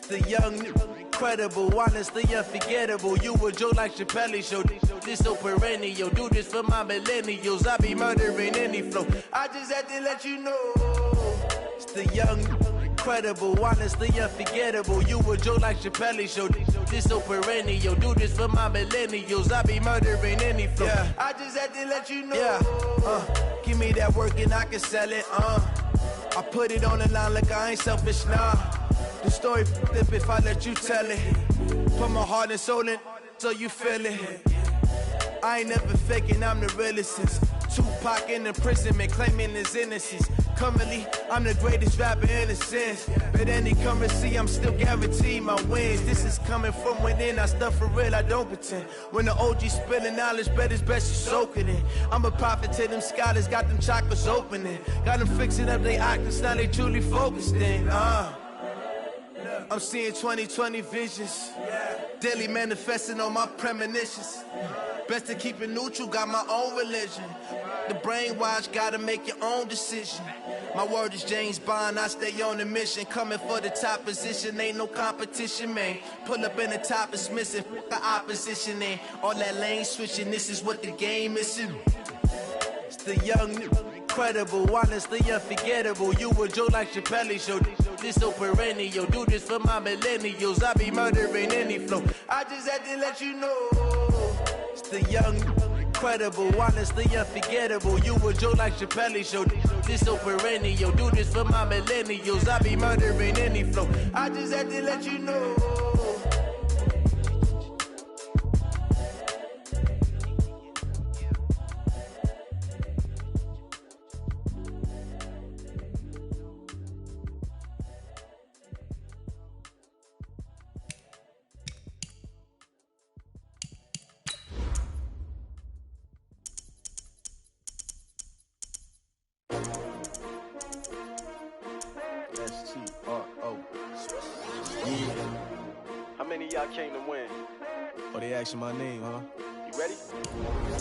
The young, incredible, honestly unforgettable. You a joke like Chappelle Show. This so perennial. Do this for my millennials. I be murdering any flow. I just had to let you know. It's the young, incredible, honestly unforgettable. You a joke like Chappelle Show. This so perennial. Do this for my millennials. I be murdering any flow. Yeah. I just had to let you know. Yeah. Give me that work and I can sell it. I put it on the line like I ain't selfish, nah. The story flip if I let you tell it. Put my heart and soul in so you feel it. I ain't never faking, I'm the realest since Tupac in imprisonment, claiming his innocence. Currently, I'm the greatest rapper in a sense. But any currency, I'm still guaranteed my wins. This is coming from within, I stuff for real, I don't pretend. When the OG spilling knowledge, bet it's best you soak it in. I'm a prophet to them scholars, got them chakras opening. Got them fixing up they octaves, now they truly focused in. I'm seeing 2020 visions, daily manifesting on my premonitions. Best to keep it neutral, got my own religion. The brainwash, gotta make your own decision. My word is James Bond, I stay on the mission. Coming for the top position, ain't no competition, man. Pull up in the top, it's missing, the opposition ain't. All that lane switching, this is what the game is. It's the young, incredible, honestly unforgettable. You a joke like Chappelle Show. This so perennial. Do this for my millennials. I be murdering any flow. I just had to let you know. It's the young, incredible, honestly unforgettable. You a joke like Chappelle Show. This so perennial. Do this for my millennials. I be murdering any flow. I just had to let you know. How many of y'all came to win? Oh, they asking my name, huh? You ready?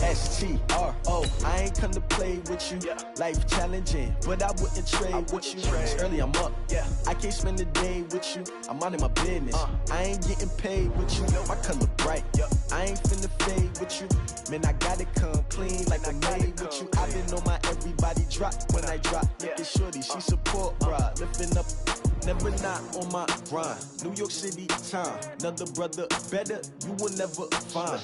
S-T-R-O, I ain't come to play with you. Yeah. Life challenging, but I wouldn't trade with you. It's early, I'm up. Yeah. I can't spend the day with you. I'm minding my business. I ain't getting paid with you. My color bright. Yeah. I ain't finna fade with you. Man, I gotta come clean like I'm made with you. I've been on my everybody drop when I drop. Look at shorty, she support ride. Lifting up, never not on my grind. New York City time. Another brother better, you will never find.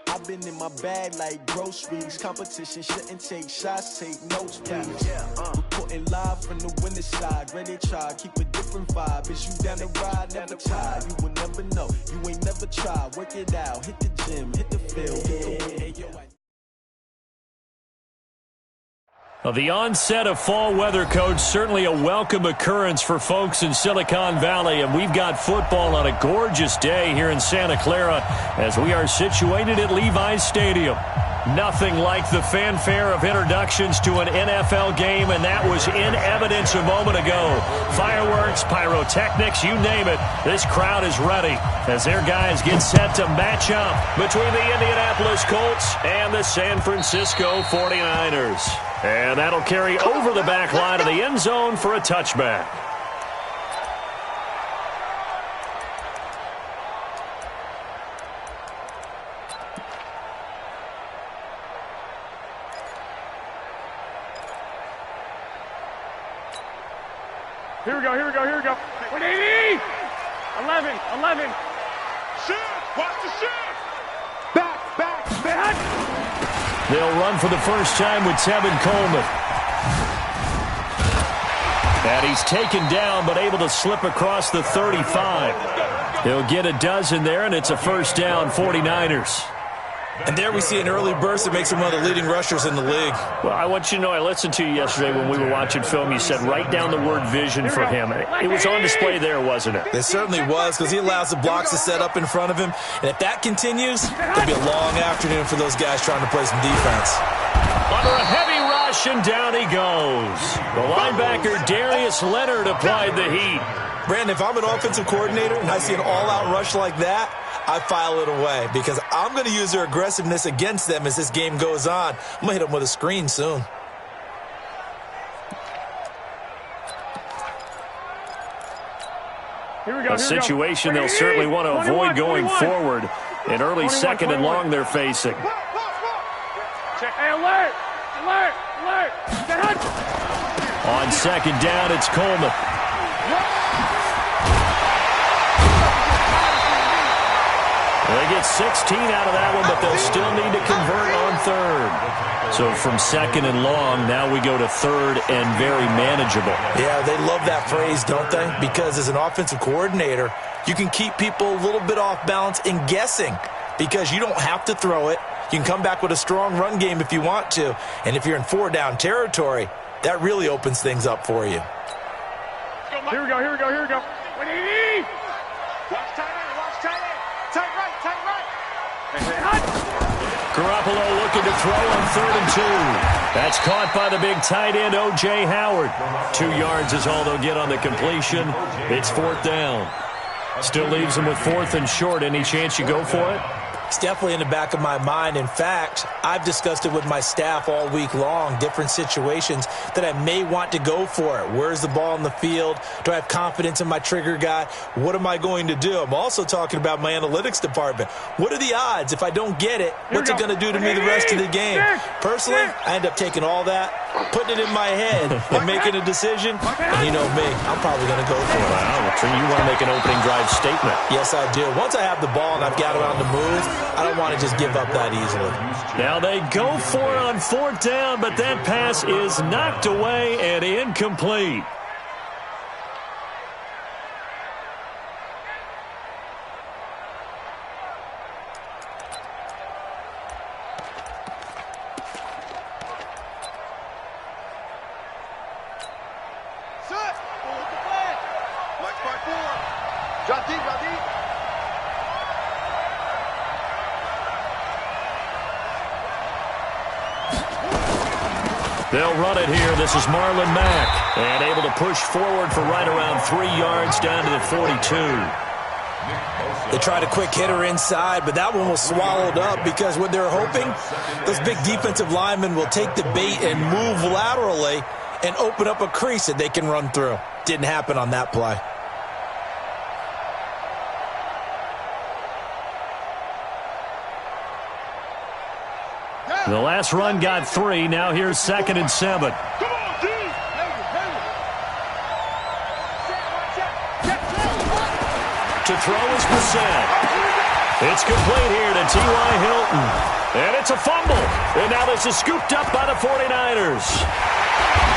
I've been in my bag like groceries. Competition shouldn't take shots, take notes, please. Reporting live from the winning side. Ready to try, keep a different vibe. Is you down the ride, never tired. You will never know, you ain't never tried. Work it out, hit the gym, hit the field, hit the win. Well, the onset of fall weather, Coach, certainly a welcome occurrence for folks in Silicon Valley, and we've got football on a gorgeous day here in Santa Clara as we are situated at Levi's Stadium. Nothing like the fanfare of introductions to an NFL game, and that was in evidence a moment ago. Fireworks, pyrotechnics, you name it. This crowd is ready as their guys get set to match up between the Indianapolis Colts and the San Francisco 49ers. And that'll carry over the back line of the end zone for a touchback. Here we go. 180! 11. Shoot! Watch the shoot! Back! They'll run for the first time with Tevin Coleman. And he's taken down, but able to slip across the 35. He'll get a dozen there, and it's a first down, 49ers. And there we see an early burst that makes him one of the leading rushers in the league. Well, I want you to know, I listened to you yesterday when we were watching film. You said write down the word vision for him. It was on display there, wasn't it? It certainly was, because he allows the blocks to set up in front of him. And if that continues, it'll be a long afternoon for those guys trying to play some defense. Under a heavy rush, and down he goes. The linebacker, Darius Leonard, applied the heat. Brandon, if I'm an offensive coordinator and I see an all-out rush like that, I file it away because I'm going to use their aggressiveness against them as this game goes on. I'm going to hit them with a screen soon. A situation they'll certainly want to avoid going forward. An early second and long they're facing. Hey, alert! Alert! Alert! On second down, it's Coleman. They get 16 out of that one, but they'll still need to convert on third. So from second and long, now we go to third and very manageable. Yeah, they love that phrase, don't they? Because as an offensive coordinator, you can keep people a little bit off balance and guessing because you don't have to throw it. You can come back with a strong run game if you want to. And if you're in four-down territory, that really opens things up for you. Here we go, here we go, here we go. 180! Watch tight end, watch tight end. Tight right, tight right. Garoppolo looking to throw on 3rd and 2. That's caught by the big tight end, O.J. Howard. 2 yards is all they'll get on the completion. It's 4th down. Still leaves them with 4th and short. Any chance you go for it? It's definitely in the back of my mind. In fact, I've discussed it with my staff all week long, different situations that I may want to go for it. Where's the ball in the field? Do I have confidence in my trigger guy? What am I going to do? I'm also talking about my analytics department. What are the odds? If I don't get it, what's it going to do to me the rest of the game? Personally, I end up taking all that, putting it in my head, and making a decision. And you know me, I'm probably going to go for it. Wow, you want to make an opening drive statement. Yes, I do. Once I have the ball and I've got it on the move, I don't want to just give up that easily. Now they go for it on 4th down, but that pass is knocked away and incomplete. Drop deep, drop deep. They'll run it here. This is Marlon Mack. And able to push forward for right around 3 yards down to the 42. They tried a quick hitter inside, but that one was swallowed up because what they're hoping, those big defensive linemen will take the bait and move laterally and open up a crease that they can run through. Didn't happen on that play. The last run got 3. Now here's 2nd and 7. Come on, D! To throw is Brissett. It's complete here to T.Y. Hilton. And it's a fumble. And now this is scooped up by the 49ers.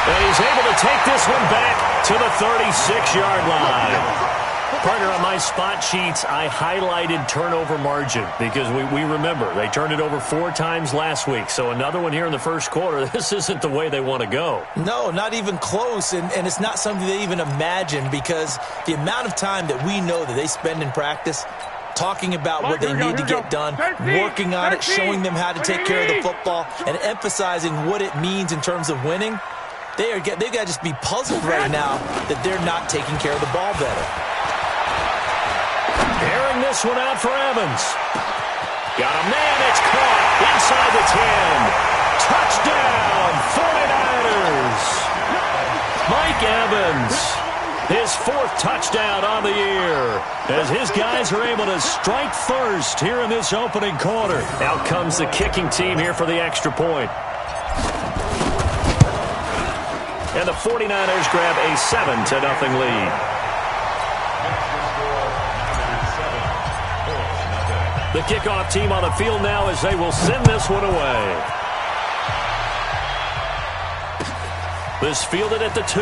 And he's able to take this one back to the 36-yard line. Partner, on my spot sheets, I highlighted turnover margin because we remember they turned it over 4 times last week. So another one here in the first quarter. This isn't the way they want to go. No, not even close. And it's not something they even imagine because the amount of time that we know that they spend in practice talking about what they need to get done, working on it, showing them how to take care of the football, and emphasizing what it means in terms of winning, they've got to just be puzzled right now that they're not taking care of the ball better. Airing this one out for Evans. Got a man, it's caught inside the 10. Touchdown, 49ers. Mike Evans, his 4th touchdown on the year, as his guys are able to strike first here in this opening quarter. Out comes the kicking team here for the extra point. And the 49ers grab a 7-0 lead. The kickoff team on the field now as they will send this one away. This fielded at the 2.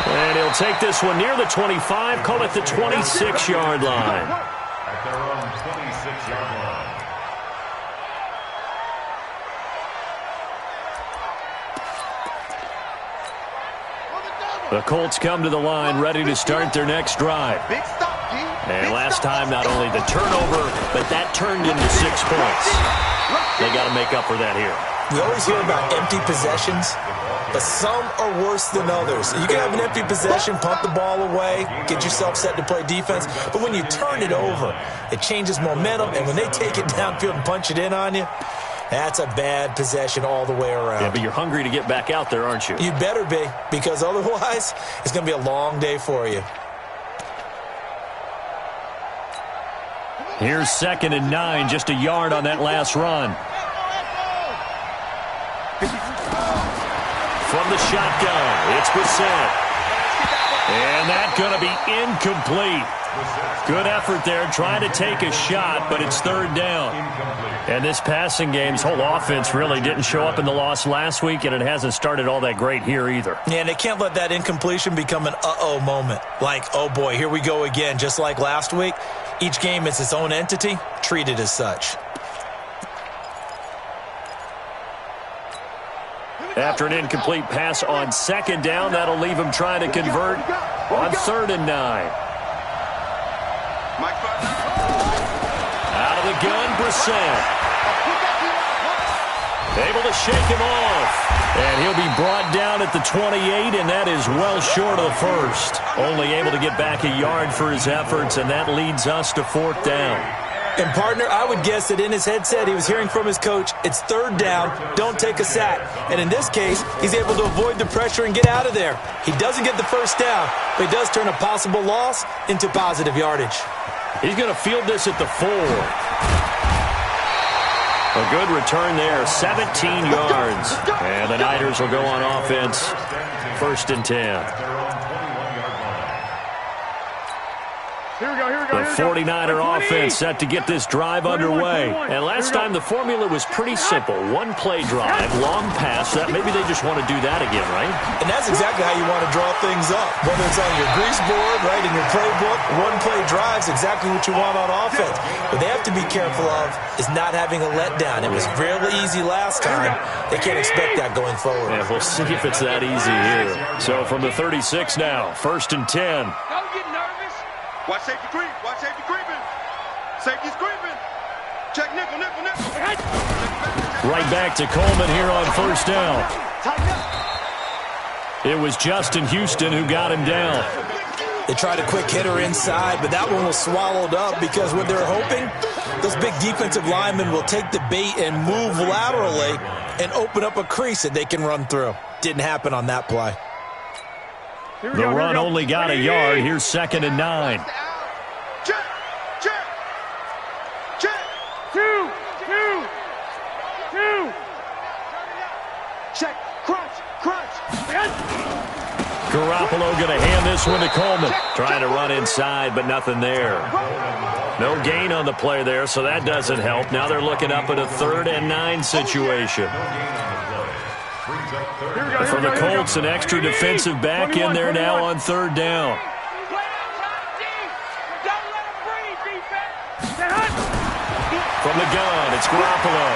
And he'll take this one near the 25, call it the 26-yard line. At their own 26-yard line. The Colts come to the line ready to start their next drive. And last time, not only the turnover, but that turned into 6 points. They got to make up for that here. We always hear about empty possessions, but some are worse than others. You can have an empty possession, punt the ball away, get yourself set to play defense, but when you turn it over, it changes momentum, and when they take it downfield and punch it in on you, that's a bad possession all the way around. Yeah, but you're hungry to get back out there, aren't you? You better be, because otherwise, it's going to be a long day for you. Here's 2nd and 9, just a yard on that last run. From the shotgun, it's Brissett. And that's going to be incomplete. Good effort there, trying to take a shot, but it's 3rd down. And this passing game's whole offense really didn't show up in the loss last week, and it hasn't started all that great here either. Yeah, and they can't let that incompletion become an uh-oh moment. Like, oh boy, here we go again, just like last week. Each game is its own entity, treated as such. After an incomplete pass on 2nd down, that'll leave him trying to convert on 3rd and 9. Out of the gun, Brissett. Able to shake him off. And he'll be brought down at the 28, and that is well short of the first. Only able to get back a yard for his efforts, and that leads us to 4th down. And, partner, I would guess that in his headset he was hearing from his coach, it's 3rd down, don't take a sack. And in this case, he's able to avoid the pressure and get out of there. He doesn't get the first down, but he does turn a possible loss into positive yardage. He's going to field this at the 4. A good return there, 17 yards. And the Niners will go on offense, 1st and 10. The 49er offense set to get this drive underway. And last time the formula was pretty simple. One-play drive, long pass. Maybe they just want to do that again, right? And that's exactly how you want to draw things up. Whether it's on your grease board, right, in your playbook, one-play drive's exactly what you want on offense. What they have to be careful of is not having a letdown. It was really easy last time. They can't expect that going forward. Yeah, we'll see if it's that easy here. So from the 36 now, 1st and 10. Watch safety creep. Watch safety creeping. Safety's creeping. Check nickel. Right back to Coleman here on 1st down. It was Justin Houston who got him down. They tried a quick hitter inside, but that one was swallowed up because what they're hoping, those big defensive linemen will take the bait and move laterally and open up a crease that they can run through. Didn't happen on that play. The run only got a yard. Here's 2nd and 9. Check. 2. Check. Crunch. Garoppolo going to hand this one to Coleman. Trying to run inside, but nothing there. No gain on the play there, so that doesn't help. Now they're looking up at a 3rd and 9 situation. For the Colts, an extra defensive back in there now on 3rd down. From the gun, it's Garoppolo.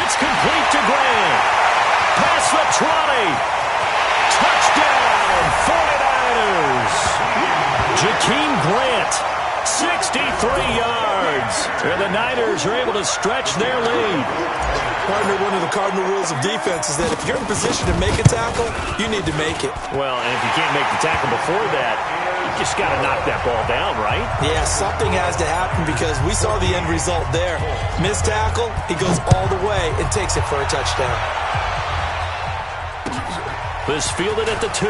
It's complete to Grant. Past the 20. Touchdown, 49ers. Jakeem Grant, 63 yards. And the Niners are able to stretch their lead. Partner, one of the cardinal rules of defense is that if you're in position to make a tackle, you need to make it. Well, and if you can't make the tackle before that, you just got to knock that ball down, right? Yeah, something has to happen because we saw the end result there. Missed tackle, he goes all the way and takes it for a touchdown. This fielded at the 2.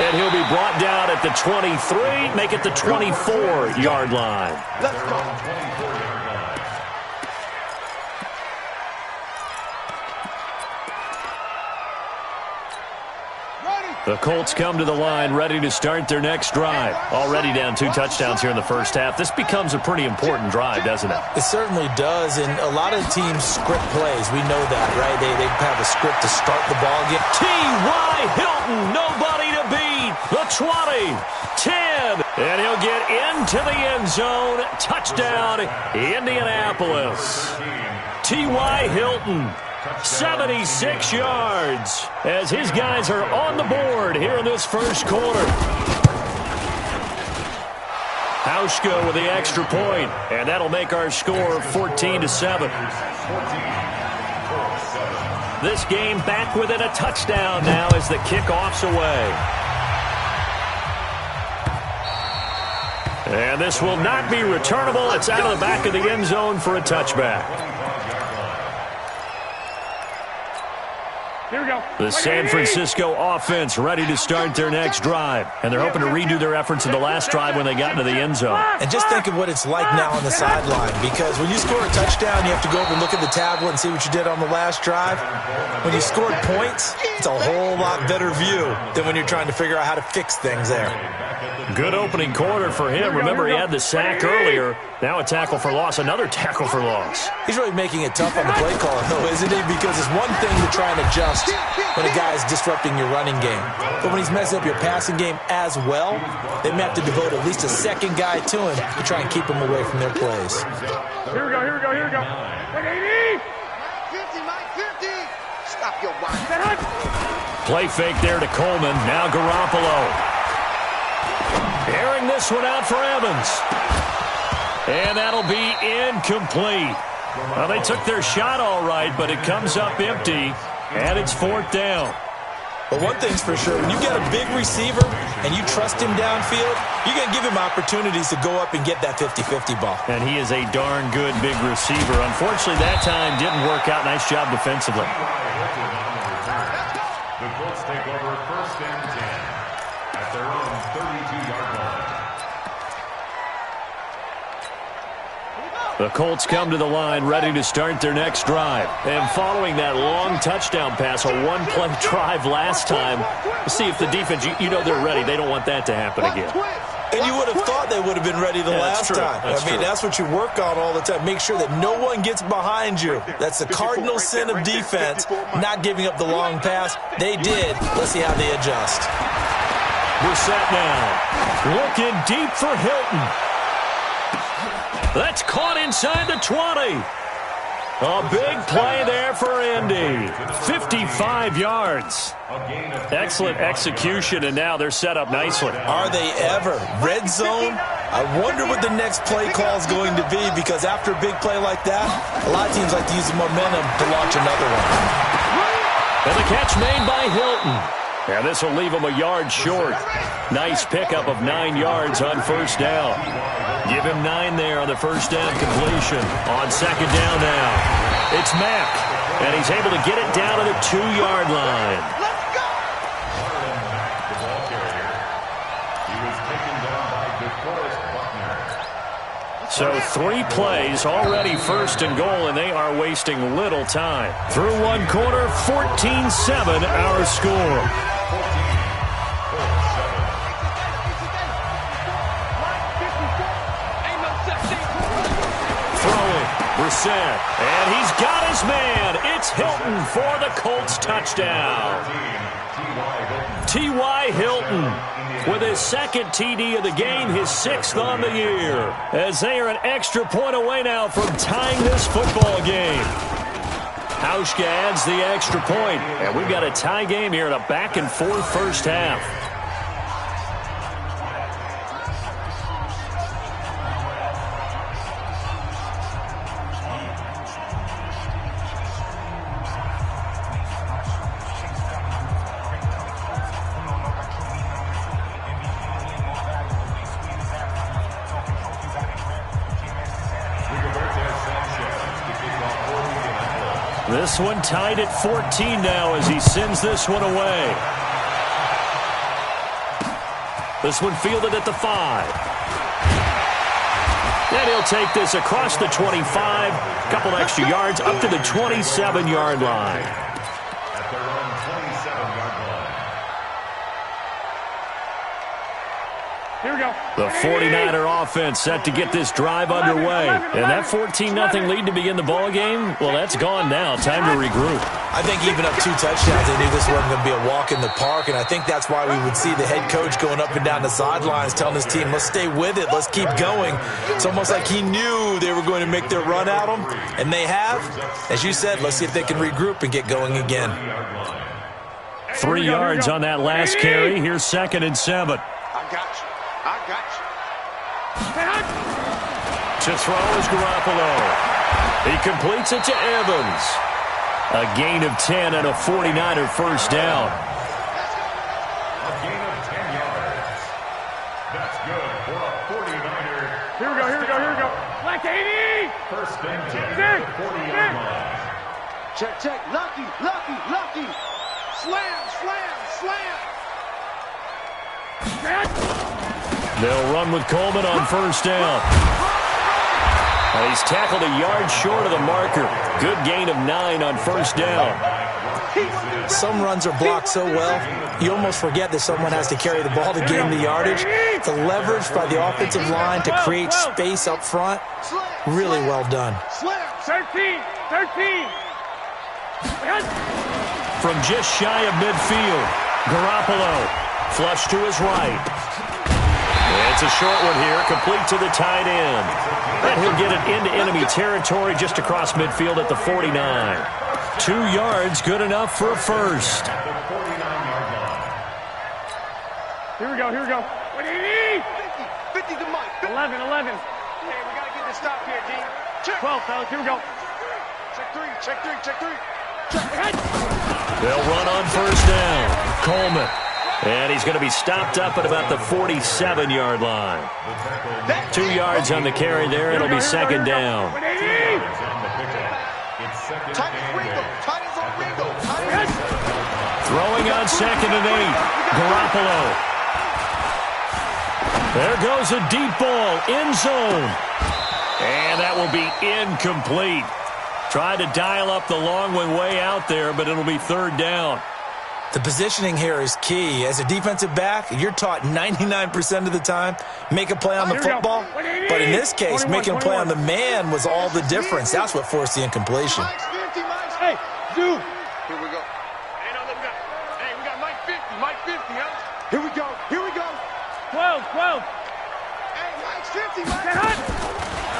And he'll be brought down at the 23, make it the 24-yard line. Let's go. The Colts come to the line ready to start their next drive. Already down 2 touchdowns here in the first half. This becomes a pretty important drive, doesn't it? It certainly does, and a lot of teams script plays. We know that, right? They have a script to start the ball game. T.Y. Hilton, nobody to beat. The 20, 10, and he'll get into the end zone. Touchdown, Indianapolis. T.Y. Hilton, 76 yards as his guys are on the board here in this first quarter. Hauschka with the extra point, and that'll make our score 14-7. This game back within a touchdown now as the kickoff's away. And this will not be returnable. It's out of the back of the end zone for a touchback. Here we go. The San Francisco offense ready to start their next drive. And they're hoping to redo their efforts in the last drive when they got into the end zone. And just think of what it's like now on the sideline, because when you score a touchdown, you have to go over and look at the tablet and see what you did on the last drive. When you scored points, it's a whole lot better view than when you're trying to figure out how to fix things there. Good opening quarter for him. Remember, he had the sack earlier. Now a tackle for loss, another tackle for loss. He's really making it tough on the play caller, though, isn't he? Because it's one thing to try and adjust when a guy is disrupting your running game. But when he's messing up your passing game as well, they may have to devote at least a second guy to him to try and keep him away from their plays. Here we go, here we go, here we go. 180! 50, Mike, 50! Stop your whine. Play fake there to Coleman. Now Garoppolo. Airing this one out for Evans. And that'll be incomplete. Well, they took their shot all right, but it comes up empty, and it's 4th down. But one thing's for sure, when you get a big receiver and you trust him downfield, you're going to give him opportunities to go up and get that 50-50 ball. And he is a darn good big receiver. Unfortunately, that time didn't work out. Nice job defensively. The Colts take over 1st and 10 at their own 32-yard line. The Colts come to the line ready to start their next drive. And following that long touchdown pass, a one-play drive last time, see if the defense, you know they're ready. They don't want that to happen again. And you would have thought they would have been ready the last time. That's what you work on all the time. Make sure that no one gets behind you. That's the cardinal sin of defense, not giving up the long pass. They did. Let's see how they adjust. Brissett now. Looking deep for Hilton. That's caught inside the 20. A big play there for Indy. 55 yards. Excellent execution, and now they're set up nicely. Are they ever? Red zone? I wonder what the next play call is going to be, because after a big play like that, a lot of teams like to use the momentum to launch another one. And the catch made by Hilton. And this will leave him a yard short. Nice pickup of 9 yards on 1st down. Give him 9 there on the 1st down completion. On 2nd down now, it's Mack. And he's able to get it down to the 2-yard line. Let's go! The ball carrier. He was taken down by DeForest Buckner. So 3 plays, already 1st and goal, and they are wasting little time. Through one quarter, 14-7 our score. Brissett, and he's got his man. It's Hilton for the Colts touchdown. T.Y. Hilton with his 2nd TD of the game, his 6th on the year, as they are an extra point away now from tying this football game. Hauschka adds the extra point, and we've got a tie game here in a back-and-forth 1st half. This one tied at 14 now as he sends this one away. This one fielded at the 5. And he'll take this across the 25. A couple extra yards up to the 27-yard line. At their own 27-yard line. Here we go. The 49er offense set to get this drive underway. And that 14-0 lead to begin the ball game, well, that's gone now. Time to regroup. I think even up 2 touchdowns, they knew this wasn't going to be a walk in the park, and I think that's why we would see the head coach going up and down the sidelines telling his team, let's stay with it, let's keep going. It's almost like he knew they were going to make their run at him, and they have. As you said, let's see if they can regroup and get going again. 3 yards on that last carry. Here's 2nd and 7. I got you. I got you. To throw is Garoppolo. He completes it to Evans. A gain of 10 and a 49er 1st down. A gain of 10 yards. That's good for a 49er. Here we go, here we go, here we go. Black 80! 1st and 10 at the 40-yard line. Check, check. Lucky, lucky, lucky. They'll run with Coleman on first down. And he's tackled a yard short of the marker. Good gain of 9 on first down. Some runs are blocked so well, you almost forget that someone has to carry the ball to gain the yardage. The leverage by the offensive line to create space up front, really well done. 13. From just shy of midfield, Garoppolo flush to his right. It's a short one here, complete to the tight end. And he'll get it into enemy territory just across midfield at the 49. 2 yards, good enough for a first. Here we go. 50 to Mike. 11. Hey, we got to get this stop here, D. Check. 12, fellas. Here we go. Check three. They'll run on first down. Coleman. And he's going to be stopped up at about the 47-yard line. 2 yards on the carry there. It'll be second down. Throwing on 2nd and 8. Garoppolo. There goes a deep ball. End zone. And that will be incomplete. Tried to dial up the long one way out there, but it'll be third down. The positioning here is key. As a defensive back, you're taught 99% of the time, make a play on the football. But in this case, making a play on the man was all the difference. That's what forced the incompletion. Hey, dude. Here we go. Hey, no, look, we got Mike 50, huh? Here we go. 12. Hey, Mike's 50, Mike.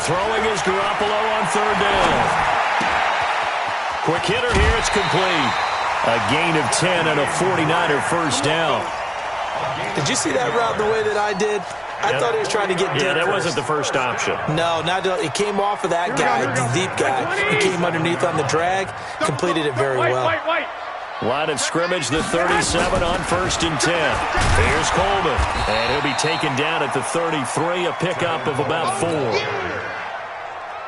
Throwing is Garoppolo on third down. Quick hitter here, it's complete. A gain of 10 and a 49er first down. Did you see that route the way that I did? I thought he was trying to get deep. Yeah, that wasn't the first option. No, it came off of that guy, the deep guy. He came underneath on the drag, completed it very well. Line of scrimmage, the 37 on first and 10. Here's Coleman, and he'll be taken down at the 33, a pickup of about 4.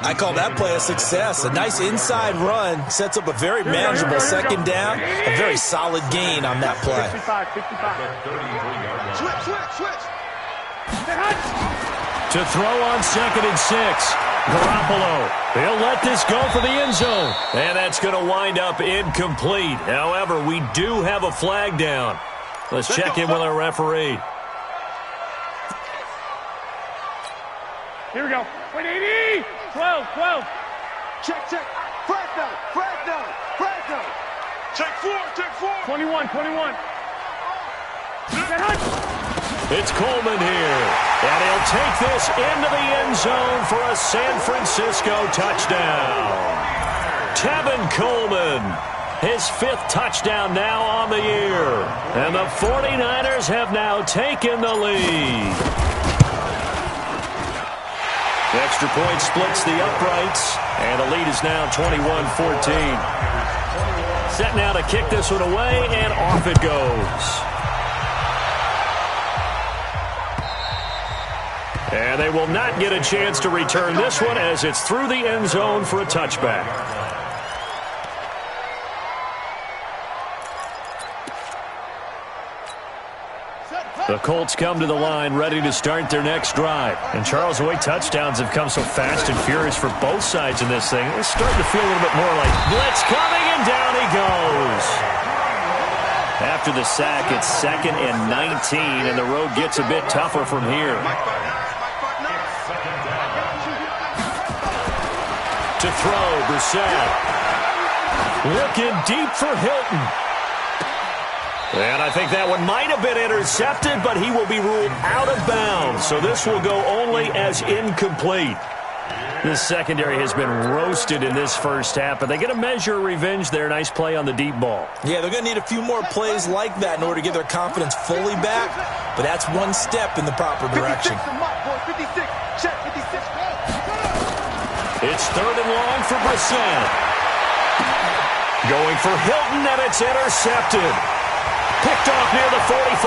I call that play a success. A nice inside run sets up a very manageable second down, a very solid gain on that play. 55. Switch. To throw on 2nd and 6. Garoppolo. He'll let this go for the end zone. And that's going to wind up incomplete. However, we do have a flag down. Let's check in with our referee. Here we go. 12. Check. Flag down. Check 4. 21. It's Coleman here. And he'll take this into the end zone for a San Francisco touchdown. Tevin Coleman, his 5th touchdown now on the year. And the 49ers have now taken the lead. The extra point splits the uprights, and the lead is now 21-14. Set now to kick this one away, and off it goes. And they will not get a chance to return this one as it's through the end zone for a touchback. The Colts come to the line ready to start their next drive. And Charles, the way touchdowns have come so fast and furious for both sides in this thing, it's starting to feel a little bit more like blitz coming, and down he goes. After the sack, it's 2nd and 19, and the road gets a bit tougher from here. To throw, Brissett. Looking deep for Hilton. And I think that one might have been intercepted, but he will be ruled out of bounds. So this will go only as incomplete. This secondary has been roasted in this first half, but they get a measure of revenge there. Nice play on the deep ball. Yeah, they're going to need a few more plays like that in order to get their confidence fully back, but that's one step in the proper direction. It's 3rd and long for Brissett. Going for Hilton, and it's intercepted. Picked off near the 44.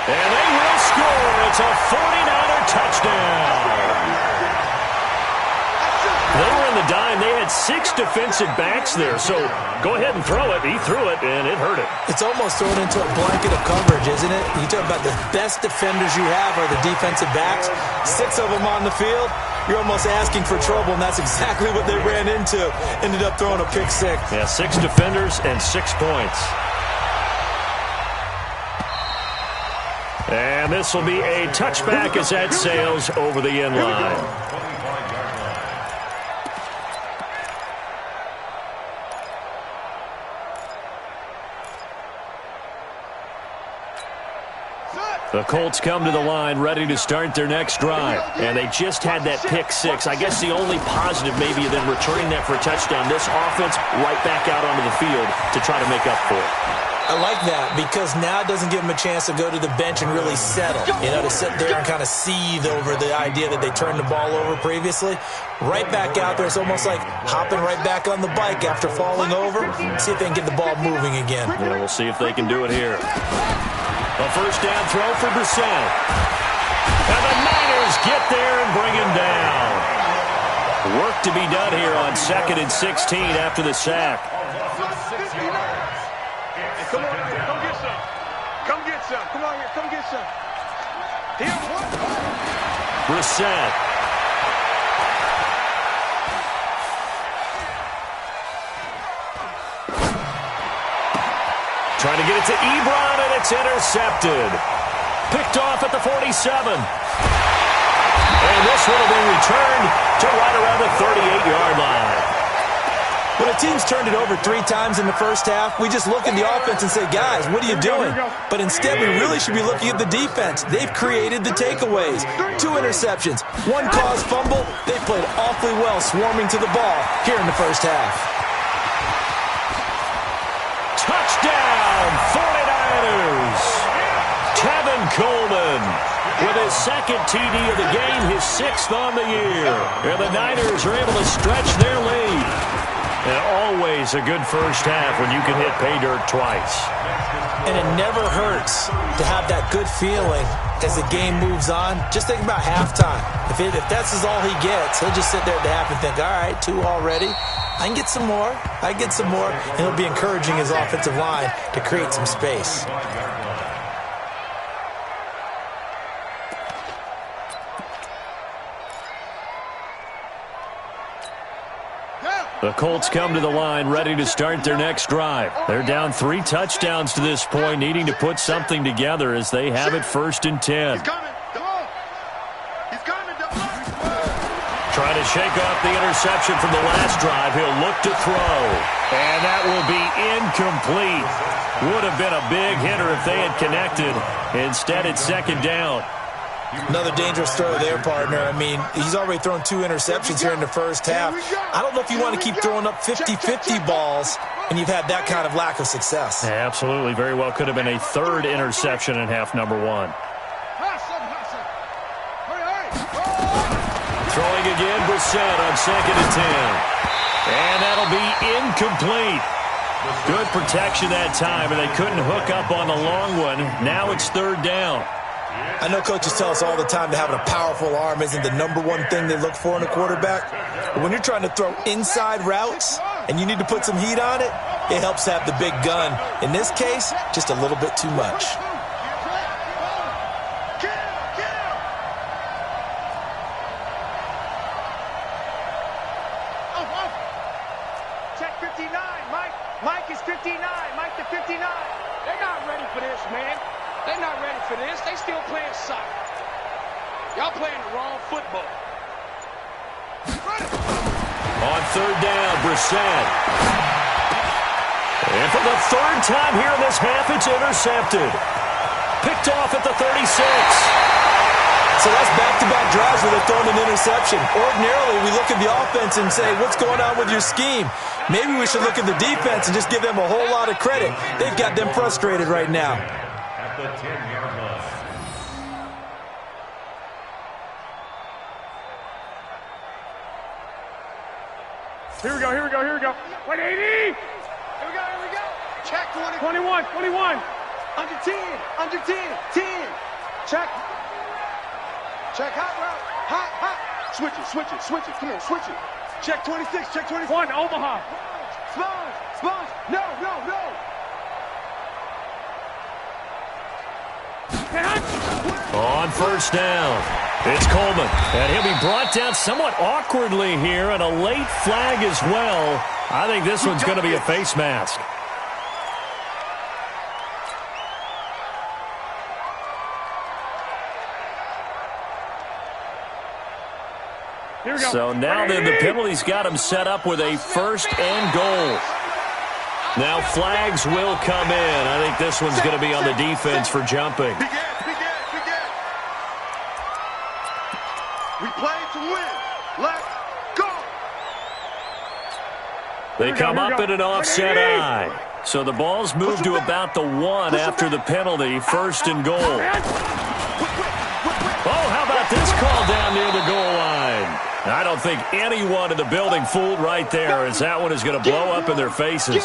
And they will score. It's a 49er touchdown. They were in the dime. They had 6 defensive backs there, so go ahead and throw it. He threw it, and it hurt it. It's almost thrown into a blanket of coverage, isn't it? You talk about the best defenders you have are the defensive backs. 6 of them on the field. You're almost asking for trouble, and that's exactly what they ran into. Ended up throwing a pick 6. Yeah, 6 defenders and 6 points. And this will be a touchback as that sails over the end line. The Colts come to the line ready to start their next drive. And they just had that pick 6. I guess the only positive maybe than returning that for a touchdown, this offense right back out onto the field to try to make up for it. I like that because now it doesn't give them a chance to go to the bench and really settle. You know, to sit there and kind of seethe over the idea that they turned the ball over previously. Right back out there, it's almost like hopping right back on the bike after falling over. See if they can get the ball moving again. Yeah, we'll see if they can do it here. A first down throw for Brissett. And the Niners get there and bring him down. Work to be done here on 2nd and 16 after the sack. Come on here, come get some. Come get some. Come on here, come get some. Here, what? Brissett. Trying to get it to Ebron, and it's intercepted. Picked off at the 47. And this one will be returned to right around the 38-yard line. When a team's turned it over 3 times in the first half, we just look at the offense and say, guys, what are you doing? But instead, we really should be looking at the defense. They've created the takeaways. 2 interceptions, 1 caused fumble. They played awfully well swarming to the ball here in the first half. Touchdown, 49ers. Kevin Coleman with his 2nd TD of the game, his 6th on the year. And the Niners are able to stretch their lead. And always a good first half when you can hit pay dirt twice. And it never hurts to have that good feeling as the game moves on. Just think about halftime. If that's all he gets, he'll just sit there at the half and think, all right, 2 already. I can get some more. I can get some more. And he'll be encouraging his offensive line to create some space. The Colts come to the line ready to start their next drive. They're down 3 touchdowns to this point, needing to put something together as they have it 1st and 10. He's coming. He's coming. Trying to shake off the interception from the last drive. He'll look to throw. And that will be incomplete. Would have been a big hitter if they had connected. Instead, it's 2nd down. Another dangerous throw there, partner. I mean, he's already thrown 2 interceptions here in the first half. I don't know if you want to keep throwing up 50-50 balls, and you've had that kind of lack of success. Yeah, absolutely. Very well could have been a 3rd interception in half number 1. Throwing again, Brissett on 2nd and 10. And that'll be incomplete. Good protection that time, and they couldn't hook up on the long one. Now it's 3rd down. I know coaches tell us all the time that having a powerful arm isn't the #1 thing they look for in a quarterback. But when you're trying to throw inside routes and you need to put some heat on it, it helps to have the big gun. In this case, just a little bit too much. Check 59, Mike. Mike is 59. Mike to 59. They're not ready for this, man. They're not ready for this. They still playing soccer. Y'all playing the wrong football. On 3rd down, Brissett. And for the 3rd time here in this half, it's intercepted. Picked off at the 36. So that's back-to-back drives where they've thrown an interception. Ordinarily, we look at the offense and say, what's going on with your scheme? Maybe we should look at the defense and just give them a whole lot of credit. They've got them frustrated right now. At the 10-yard line. Here we go, here we go, here we go. 180! Here we go. Check 21. 21. Under 10, under 10, 10. Check. Check hot route. Hot. Switch it. Come on, switch it. Check 26, check 26. One, Omaha. Sponge. No. On first down, it's Coleman. And he'll be brought down somewhat awkwardly here, and a late flag as well. I think this one's going to be a face mask. So now then the penalty's got him set up with a first and goal. Now flags will come in. I think this one's going to be on the defense for jumping. We play to win. Let's go. They come up in an offset eye. So the ball's moved to about the 1 after the penalty. First and goal. Oh, how about this call down near the goal line? I don't think anyone in the building fooled right there, as that one is going to blow up in their faces.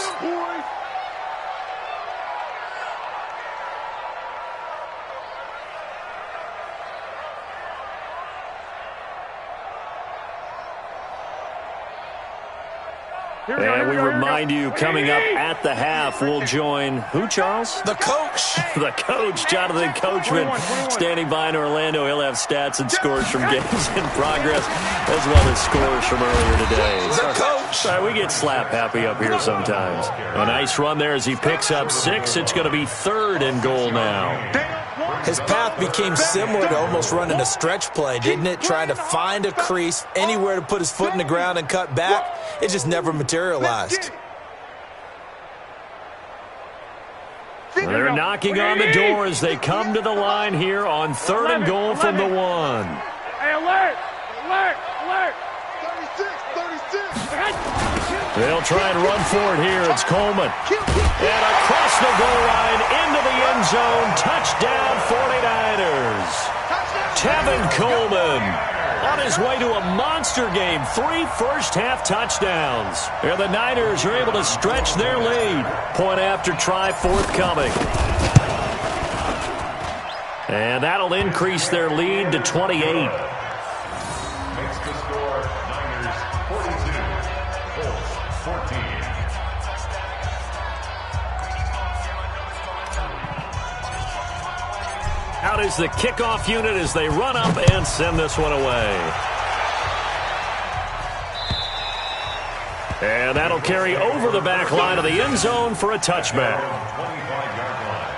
And we remind you, coming up at the half, we'll join who, Charles? The coach. The coach, Jonathan Coachman, standing by in Orlando. He'll have stats and scores from games in progress, as well as scores from earlier today. The coach. Sorry, we get slap happy up here sometimes. A nice run there as he picks up 6. It's going to be 3rd and goal now. His path became similar to almost running a stretch play, didn't it? Trying to find a crease, anywhere to put his foot in the ground and cut back. It just never materialized. They're knocking on the door as they come to the line here on 3rd and goal from the 1. Hey, alert! 36. They'll try and run for it here. It's Coleman. And across the goal line into the end zone. Touchdown 49ers. Tevin Coleman on his way to a monster game. 3 first-half touchdowns. And the Niners are able to stretch their lead. Point after try forthcoming. And that'll increase their lead to 28. Makes the score Niners 42, Colts 14. Out is the kickoff unit as they run up and send this one away. And that'll carry over the back line of the end zone for a touchback. 25-yard line.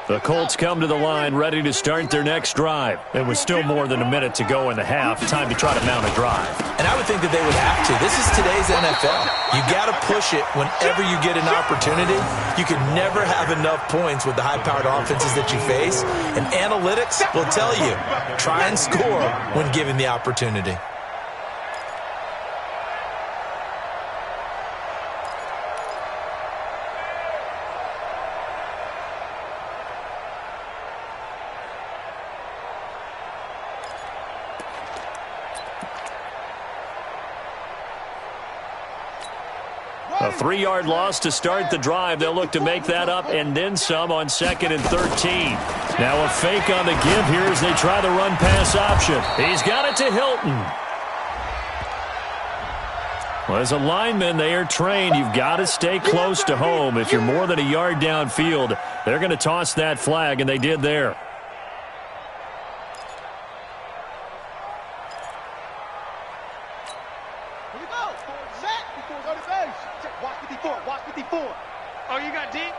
The Colts come to the line ready to start their next drive. It was still more than a minute to go in the half. Time to try to mount a drive. And I would think that they would have to. This is today's NFL. You got to push it whenever you get an opportunity. You can never have enough points with the high-powered offenses that you face. And analytics will tell you, try and score when given the opportunity. A 3-yard loss to start the drive. They'll look to make that up and then some on 2nd and 13. Now a fake on the give here as they try the run-pass option. He's got it to Hilton. Well, as a lineman, they are trained. You've got to stay close to home. If you're more than a yard downfield, they're going to toss that flag, and they did there. Oh, you got deep?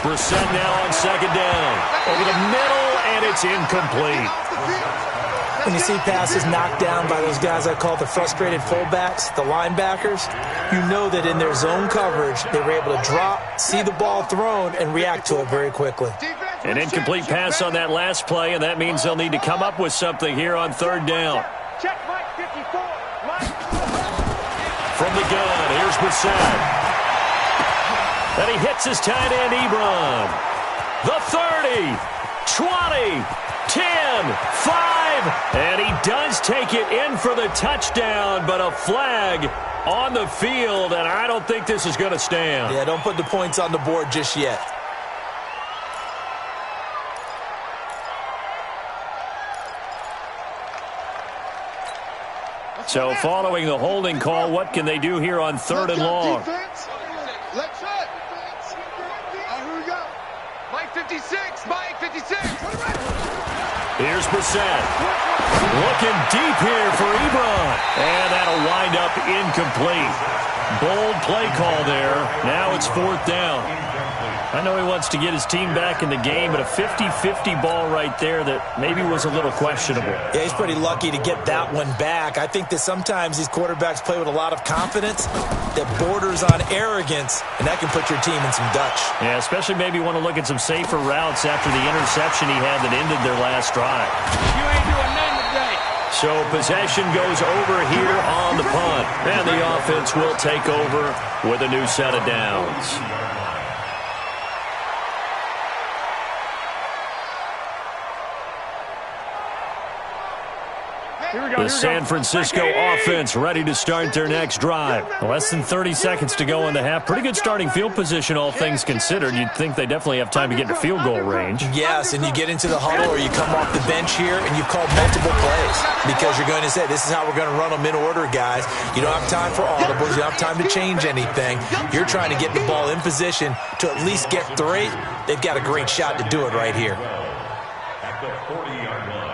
Brissett now on 2nd down. Over the middle, and it's incomplete. When you see passes knocked down by those guys I call the frustrated fullbacks, the linebackers, you know that in their zone coverage, they were able to drop, see the ball thrown, and react to it very quickly. An incomplete pass on that last play, and that means they'll need to come up with something here on 3rd down. Check Mike 54. Mike. From the gun, here's Brissett. And he hits his tight end, Ebron. The 30, 20, 10, 5. And he does take it in for the touchdown, but a flag on the field, and I don't think this is going to stand. Yeah, don't put the points on the board just yet. So following the holding call, what can they do here on 3rd and long? Let's set. Here we go. Mike 56. Mike 56. Here's Brissett. Looking deep here for Ebron. And that'll wind up incomplete. Bold play call there. Now it's 4th down. I know he wants to get his team back in the game, but a 50-50 ball right there that maybe was a little questionable. Yeah, he's pretty lucky to get that one back. I think that sometimes these quarterbacks play with a lot of confidence that borders on arrogance, and that can put your team in some Dutch. Yeah, especially maybe want to look at some safer routes after the interception he had that ended their last drive. You ain't doing nothing today. So possession goes over here on the punt, and the offense will take over with a new set of downs. The San Francisco offense ready to start their next drive. Less than 30 seconds to go in the half. Pretty good starting field position, all things considered. You'd think they definitely have time to get to field goal range. Yes, and you get into the huddle or you come off the bench here and you've called multiple plays because you're going to say, this is how we're going to run them in order, guys. You don't have time for audibles. You don't have time to change anything. You're trying to get the ball in position to at least get 3. They've got a great shot to do it right here. At the 40-yard line.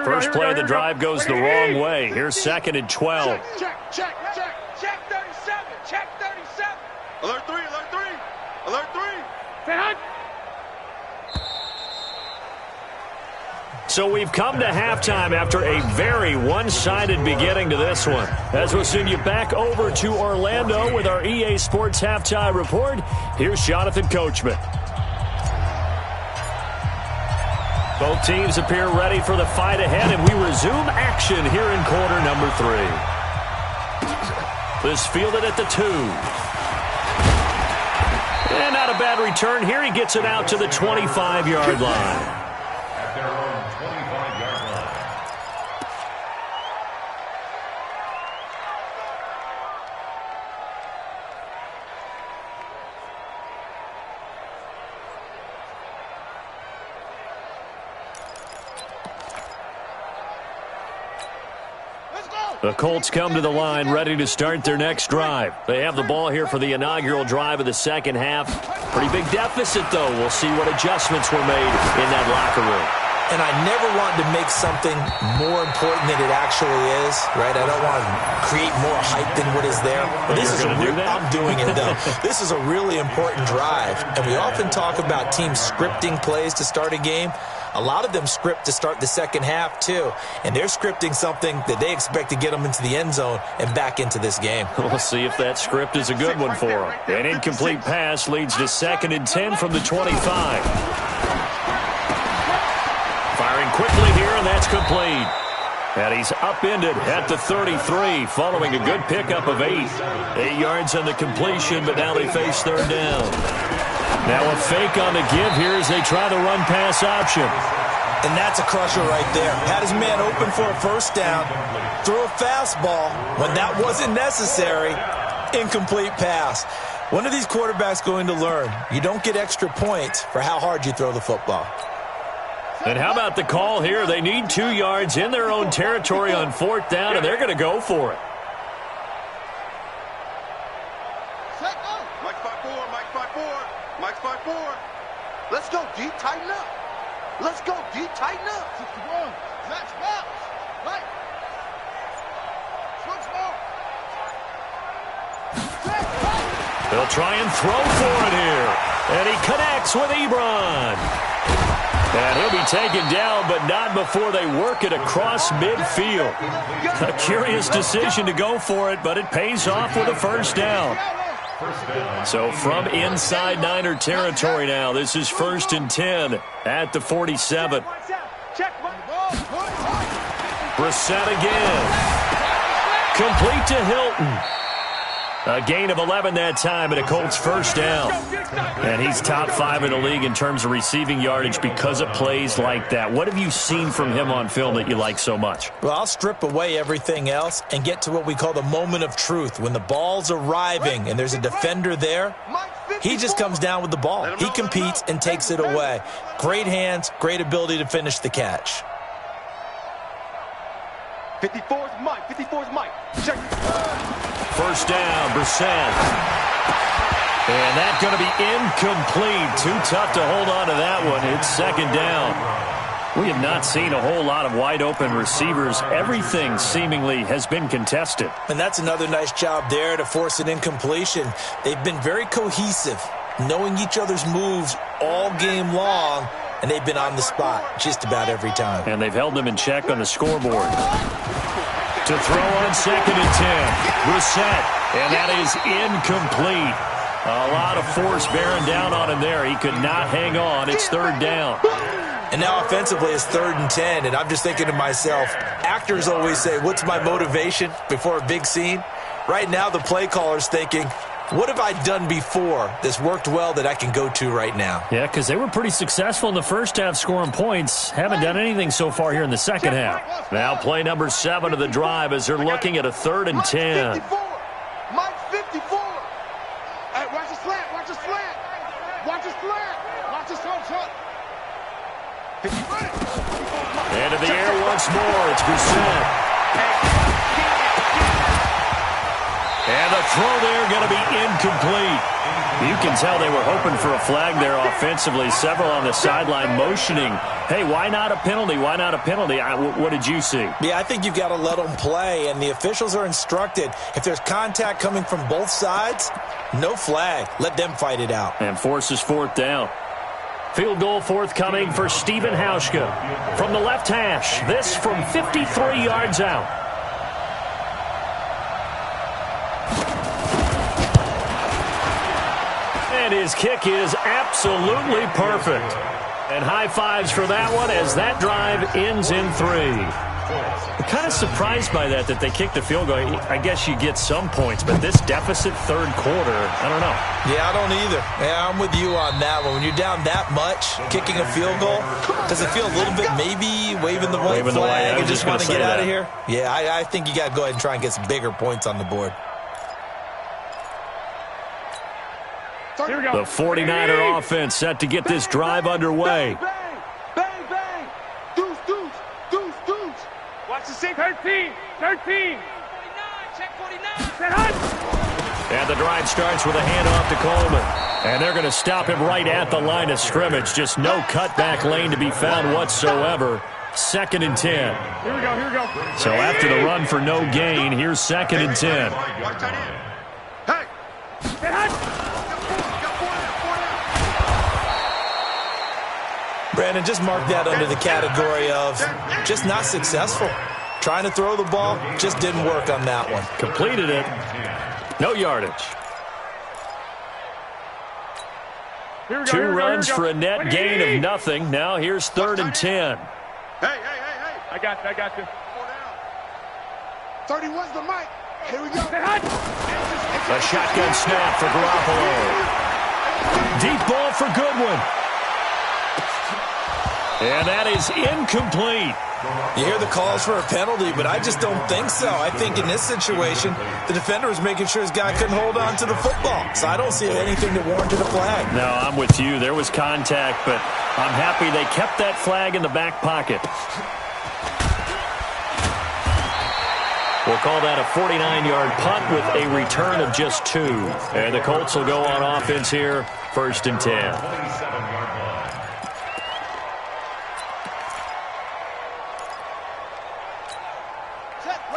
First play of the drive goes the wrong way. Here's 2nd and 12. Check 37. Check 37. Alert 3. Alert 3. Alert 3. Say hunt. So we've come to halftime after a very one-sided beginning to this one. As we'll send you back over to Orlando with our EA Sports Halftime Report, here's Jonathan Coachman. Both teams appear ready for the fight ahead, and we resume action here in quarter number 3. This fielded at the 2. And not a bad return here. He gets it out to the 25-yard line. At their own 25-yard line. The Colts come to the line ready to start their next drive. They have the ball here for the inaugural drive of the second half. Pretty big deficit, though. We'll see what adjustments were made in that locker room. And I never want to make something more important than it actually is, right? I don't want to create more hype than what is there. But this is I'm doing it, though. This is a really important drive. And we often talk about teams scripting plays to start a game. A lot of them script to start the second half, too. And they're scripting something that they expect to get them into the end zone and back into this game. We'll see if that script is a good one for them. An incomplete pass leads to 2nd and 10 from the 25. Firing quickly here, and that's complete. And he's upended at the 33, following a good pickup of 8. 8 yards on the completion, but now they face 3rd down. Now a fake on the give here as they try the run-pass option. And that's a crusher right there. Had his man open for a first down, threw a fastball when that wasn't necessary, incomplete pass. When are these quarterbacks going to learn? You don't get extra points for how hard you throw the football. And how about the call here? They need 2 yards in their own territory on 4th down, and they're going to go for it. Mike 5-4, Mike 5-4, Mike 5-4. Let's go, D. Tighten up. Let's go, D. Tighten up. 61. Let's bounce. Right. Switch ball. They'll try and throw for it here. And he connects with Ebron. And he'll be taken down, but not before they work it across midfield. A curious decision to go for it, but it pays off with a first down. So from inside Niner territory now, this is 1st and 10 at the 47. Check. Brissett again. Complete to Hilton. A gain of 11 that time, and a Colts first down. And he's top 5 in the league in terms of receiving yardage because of plays like that. What have you seen from him on film that you like so much? Well, I'll strip away everything else and get to what we call the moment of truth. When the ball's arriving and there's a defender there, he just comes down with the ball. He competes and takes it away. Great hands, great ability to finish the catch. 54's Mike. 54's Mike. Check. First down, Brissett. And that's going to be incomplete. Too tough to hold on to that one. It's second down. We have not seen a whole lot of wide-open receivers. Everything seemingly has been contested. And that's another nice job there to force an incompletion. They've been very cohesive, knowing each other's moves all game long, and they've been on the spot just about every time. And they've held them in check on the scoreboard. To throw on second and 10. Brissett, and that is incomplete. A lot of force bearing down on him there. He could not hang on. It's third down. And now offensively it's 3rd and 10, and I'm just thinking to myself, actors always say, what's my motivation before a big scene? Right now the play caller's thinking, what have I done before that's worked well that I can go to right now? Yeah, because they were pretty successful in the first half scoring points. Haven't done anything so far here in the second half. Now play number 7 of the drive as they're looking at a 3rd and 10. Mike 54. Hey, watch the slant. Watch the slant. Watch the slant. Watch the slant. Into the air once more. It's Brissett. And the throw there going to be incomplete. You can tell they were hoping for a flag there offensively. Several on the sideline motioning, hey, why not a penalty? Why not a penalty? What did you see? Yeah, I think you've got to let them play, and the officials are instructed. If there's contact coming from both sides, no flag. Let them fight it out. And forces 4th down. Field goal forthcoming for Stephen Hauschka from the left hash. This from 53 yards out. And his kick is absolutely perfect. And high fives for that one as that drive ends in 3. I'm kind of surprised by that they kicked the field goal. I guess you get some points, but this deficit third quarter, I don't know. Yeah, I don't either. Yeah, I'm with you on that one. When you're down that much, kicking a field goal, does it feel a little bit maybe waving the white flag and just want to get out of here? Yeah, I think you got to go ahead and try and get some bigger points on the board. Here we go. The 49er offense set to get this drive underway. Bang, bang, bang. Deuce, deuce, deuce, deuce. Watch the 6. 13, 13. 49, check 49. And the drive starts with a handoff to Coleman. And they're going to stop him right at the line of scrimmage. Just no cutback lane to be found whatsoever. 2nd and 10. Here we go, here we go. So after the run for no gain, here's 2nd and 10. Watch that in. Hey. Get hot. Brandon, just mark that under the category of just not successful. Trying to throw the ball, just didn't work on that one. Completed it. No yardage. Here we go, 2 here we go, runs here we go. for a net gain of nothing. Now here's 3rd and 10. Hey. I got you. 31's the mic. Here we go. A shotgun snap for Garoppolo. Deep ball for Goodwin. And that is incomplete. You hear the calls for a penalty, but I just don't think so. I think in this situation, the defender was making sure his guy couldn't hold on to the football. So I don't see anything that warranted a flag. No, I'm with you. There was contact, but I'm happy they kept that flag in the back pocket. We'll call that a 49-yard punt with a return of just 2. And the Colts will go on offense here, 1st and 10.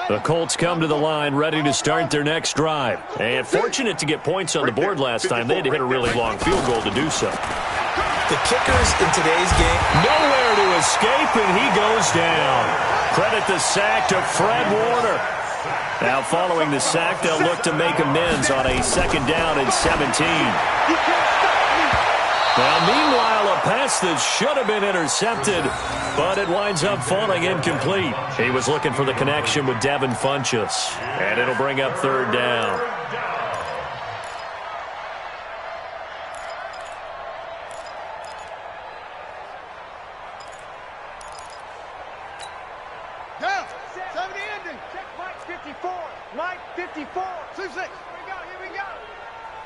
The Colts come to the line ready to start their next drive. And fortunate to get points on the board last time. They had to hit a really long field goal to do so. The kickers in today's game, nowhere to escape, and he goes down. Credit the sack to Fred Warner. Now following the sack, they'll look to make amends on a 2nd down and 17. Now, meanwhile, a pass that should have been intercepted, but it winds up falling incomplete. He was looking for the connection with Devin Funchess, and it'll bring up third down. Down. 70 ending. Check Mike 54. Mike 54. 2-6. Here we go.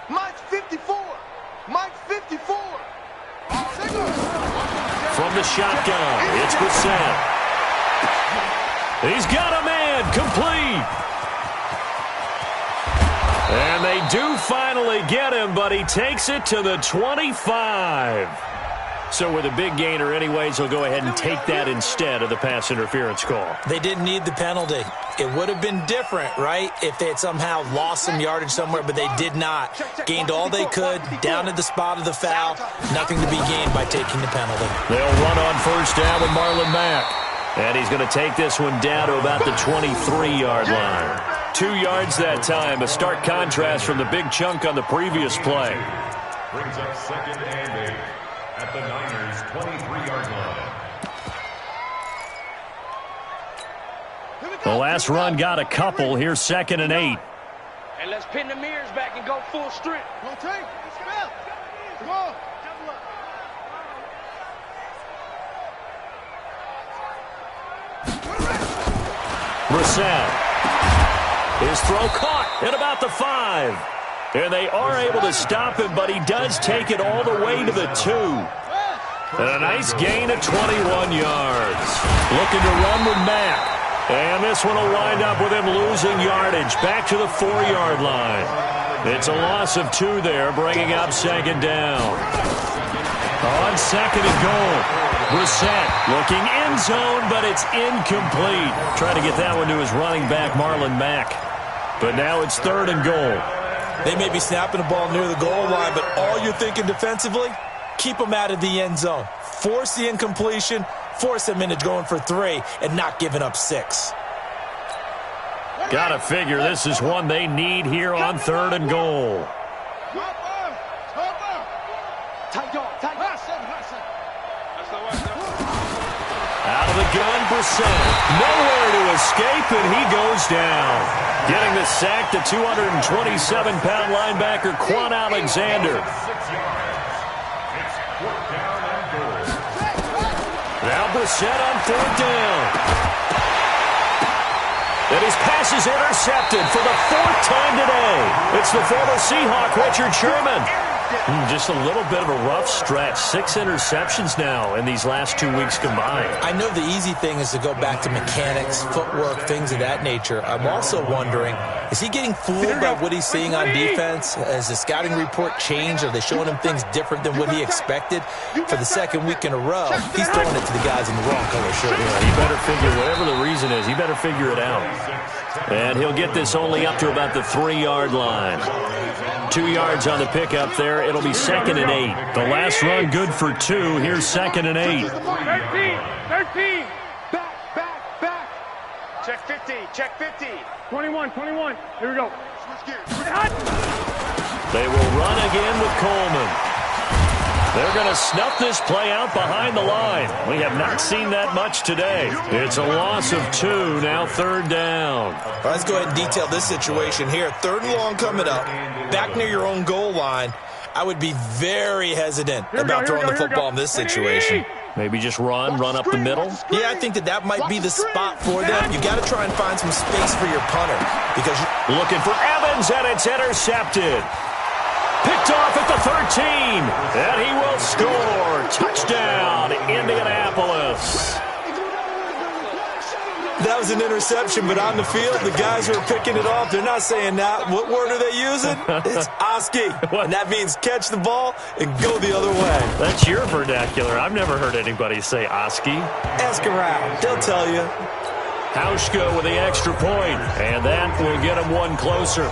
Mike's 54. Mike's 54. From the shotgun, it's Brissett. He's got a man, complete. And they do finally get him, but he takes it to the 25. So with a big gainer anyways, he'll go ahead and take that instead of the pass interference call. They didn't need the penalty. It would have been different, right, if they had somehow lost some yardage somewhere, but they did not. Gained all they could, down at the spot of the foul. Nothing to be gained by taking the penalty. They'll run on first down with Marlon Mack. And he's going to take this one down to about the 23-yard line. 2 yards that time, a stark contrast from the big chunk on the previous play. Brings up 2nd and 8 at the Niners' 23-yard line. The last run got a couple. Here's 2nd and 8. And let's pin the mirrors back and go full strength. Go take. Come on. Brissett. His throw caught at about the 5. And they are able to stop him, but he does take it all the way to the 2. And a nice gain of 21 yards. Looking to run with Mack. And this one will wind up with him losing yardage back to the 4-yard line. It's a loss of 2 there, bringing up 2nd down. On 2nd and goal, Brissett looking end zone, but it's incomplete. Trying to get that one to his running back, Marlon Mack. But now it's 3rd and goal. They may be snapping the ball near the goal line, but all you're thinking defensively, keep them out of the end zone. Force the incompletion, force them into going for 3, and not giving up 6. Gotta figure this is one they need here on 3rd and goal. Out of the gun, Brissett. Nowhere to escape, and he goes down. Getting the sack, the 227-pound linebacker, Quan Alexander. Now Brissett on 4th down. And his pass is intercepted for the 4th time today. It's the former Seahawk, Richard Sherman. Just a little bit of a rough stretch. 6 interceptions now in these last 2 weeks combined. I know the easy thing is to go back to mechanics, footwork, things of that nature. I'm also wondering, is he getting fooled by what he's seeing on defense? Has the scouting report changed? Are they showing him things different than what he expected? For the 2nd week in a row, he's throwing it to the guys in the wrong color shirt. He better figure, whatever the reason is, he better figure it out. And he'll get this only up to about the 3-yard line. 2 yards on the pickup there. It'll be 2nd and 8. The last run good for 2. Here's 2nd and 8. 13. Back. Check 50. Check 50. 21. Here we go. They will run again with Coleman. They're going to snuff this play out behind the line. We have not seen that much today. It's a loss of 2, now 3rd down. Let's go ahead and detail this situation here. 3rd and long coming up, back near your own goal line. I would be very hesitant about throwing the football in this situation. Maybe just run up the middle? Yeah, I think that might be the spot for them. You got to try and find some space for your punter. Because looking for Evans, and it's intercepted. Picked off at the 13, and he will score. Touchdown, Indianapolis. That was an interception, but on the field, the guys who are picking it off, they're not saying that. What word are they using? It's Oski, and that means catch the ball and go the other way. That's your vernacular. I've never heard anybody say Oski. Ask around. They'll tell you. Hauschka with the extra point, and that will get them one closer.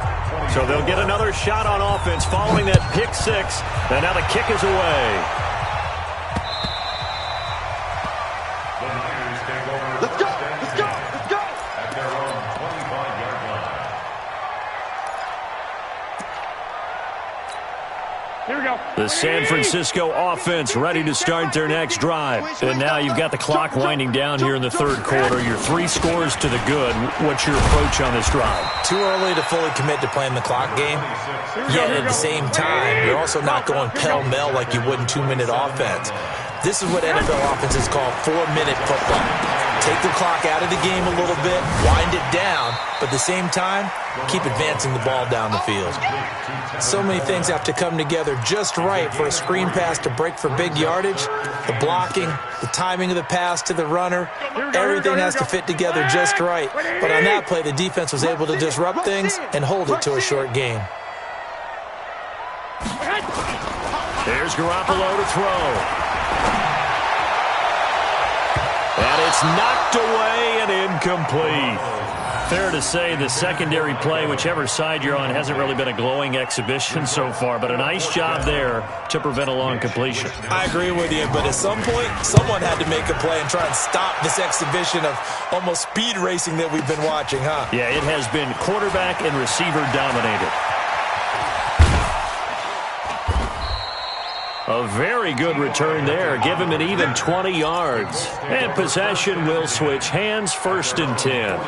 So they'll get another shot on offense following that pick 6, and now the kick is away. The Niners take over. Let's go. At their own 25-yard line. Here we go. The San Francisco offense ready to start their next drive. And now you've got the clock winding down here in the third quarter. Your 3 scores to the good. What's your approach on this drive? Too early to fully commit to playing the clock game. Yet at the same time, you're also not going pell-mell like you would in 2-minute offense. This is what NFL offenses call 4-minute football. Take the clock out of the game a little bit, wind it down, but at the same time, keep advancing the ball down the field. So many things have to come together just right for a screen pass to break for big yardage. The blocking, the timing of the pass to the runner, everything has to fit together just right. But on that play, the defense was able to disrupt things and hold it to a short gain. There's Garoppolo to throw. And it's knocked away and incomplete. Fair to say the secondary play, whichever side you're on, hasn't really been a glowing exhibition so far, but a nice job there to prevent a long completion. I agree with you, but at some point, someone had to make a play and try and stop this exhibition of almost speed racing that we've been watching, huh? Yeah, it has been quarterback and receiver dominated. A very good return there. Give him an even 20 yards. And possession will switch hands, 1st and 10.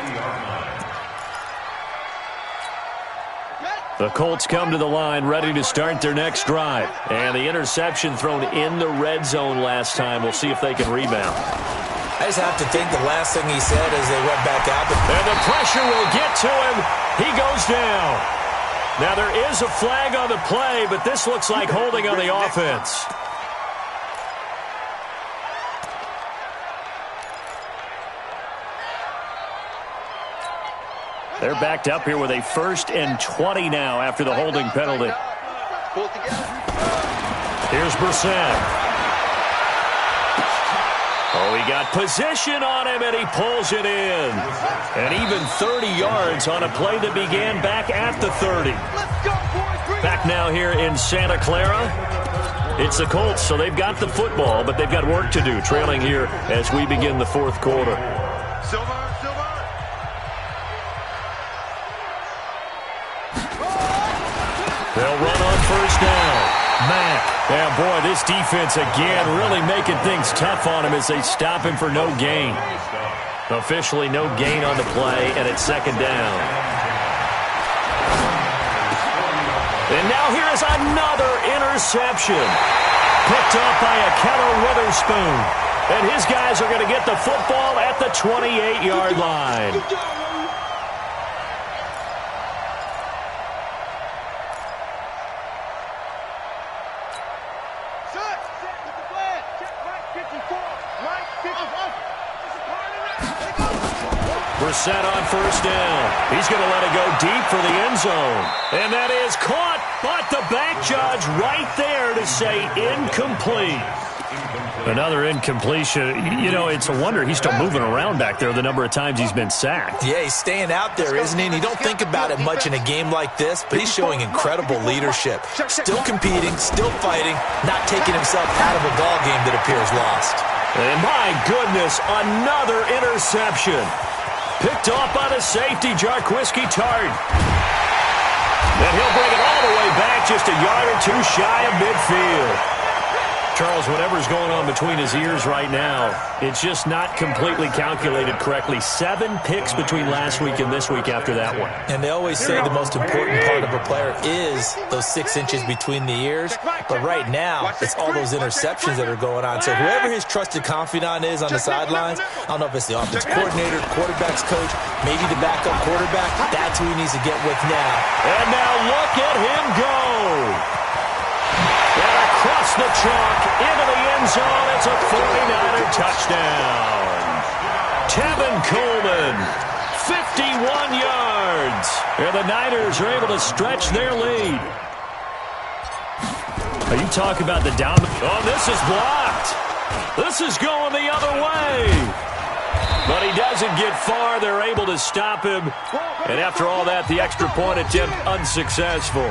The Colts come to the line ready to start their next drive. And the interception thrown in the red zone last time. We'll see if they can rebound. I just have to think the last thing he said as they went back out. And the pressure will get to him. He goes down. Now, there is a flag on the play, but this looks like holding on the offense. They're backed up here with a 1st and 20 now after the holding penalty. Here's Brissett. Oh, he got position on him, and he pulls it in. And even 30 yards on a play that began back at the 30. Back now here in Santa Clara. It's the Colts, so they've got the football, but they've got work to do, trailing here as we begin the 4th quarter. They'll run on 1st down. Mack. Yeah, boy, this defense again really making things tough on him as they stop him for no gain. Officially no gain on the play, and it's 2nd down. And now here is another interception. Picked up by a Keller Witherspoon. And his guys are going to get the football at the 28-yard line. Brissett on 1st down. He's going to let it go deep for the end zone. And that is caught, but the back judge right there to say incomplete. Another incompletion. You know, it's a wonder he's still moving around back there the number of times he's been sacked. Yeah, he's staying out there, isn't he? And you don't think about it much in a game like this, but he's showing incredible leadership. Still competing, still fighting, not taking himself out of a ball game that appears lost. And my goodness, another interception. Picked off by the safety, Jarquiski Tart. And he'll bring it all the way back just a yard or 2 shy of midfield. Charles, whatever's going on between his ears right now, it's just not completely calculated correctly. 7 picks between last week and this week after that one. And they always say the most important part of a player is those 6 inches between the ears. But right now, it's all those interceptions that are going on. So whoever his trusted confidant is on the sidelines, I don't know if it's the offense coordinator, quarterback's coach, maybe the backup quarterback, that's who he needs to get with now. And now look at him go. And across the chalk, into the end zone, it's a 49er touchdown. Tevin Coleman, 51 yards. And the Niners are able to stretch their lead. Are you talking about the down? Oh, this is blocked. This is going the other way. But he doesn't get far. They're able to stop him. And after all that, the extra point attempt unsuccessful.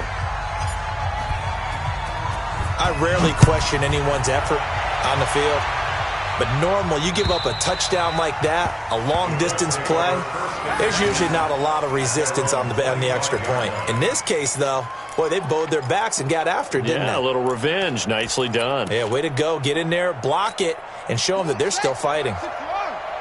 I rarely question anyone's effort on the field. But normal, you give up a touchdown like that, a long-distance play, there's usually not a lot of resistance on the extra point. In this case, though, boy, they bowed their backs and got after it, didn't they? Yeah, a little revenge. Nicely done. Yeah, way to go. Get in there, block it, and show them that they're still fighting.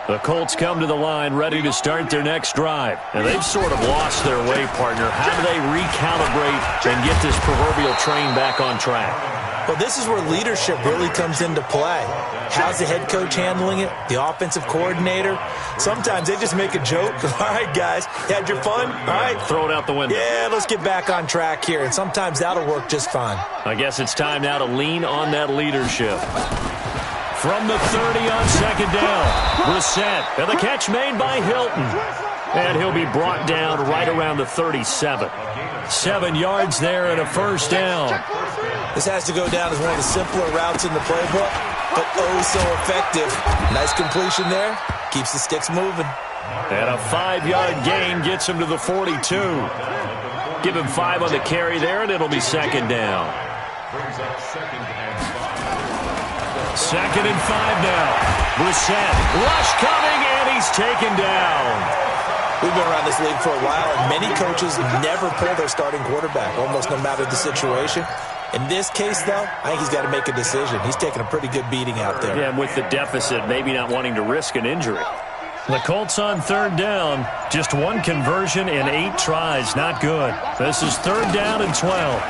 The Colts come to the line ready to start their next drive. And they've sort of lost their way, partner. How do they recalibrate and get this proverbial train back on track? Well, this is where leadership really comes into play. How's the head coach handling it? The offensive coordinator? Sometimes they just make a joke. All right, guys, you had your fun? All right. Throw it out the window. Yeah, let's get back on track here. And sometimes that'll work just fine. I guess it's time now to lean on that leadership. From the 30 on second down, Brissett, and the catch made by Hilton. And he'll be brought down right around the 37. 7 yards there and a first down. This has to go down as one of the simpler routes in the playbook, but oh so effective. Nice completion there. Keeps the sticks moving. And a 5-yard gain gets him to the 42. Give him 5 on the carry there, and it'll be second down. Second and 5 now. Brissett, rush coming, and he's taken down. We've been around this league for a while, and many coaches never pull their starting quarterback, almost no matter the situation. In this case, though, I think he's got to make a decision. He's taking a pretty good beating out there. Yeah, and with the deficit, maybe not wanting to risk an injury. The Colts on third down. Just 1 conversion in 8 tries. Not good. This is third down and 12.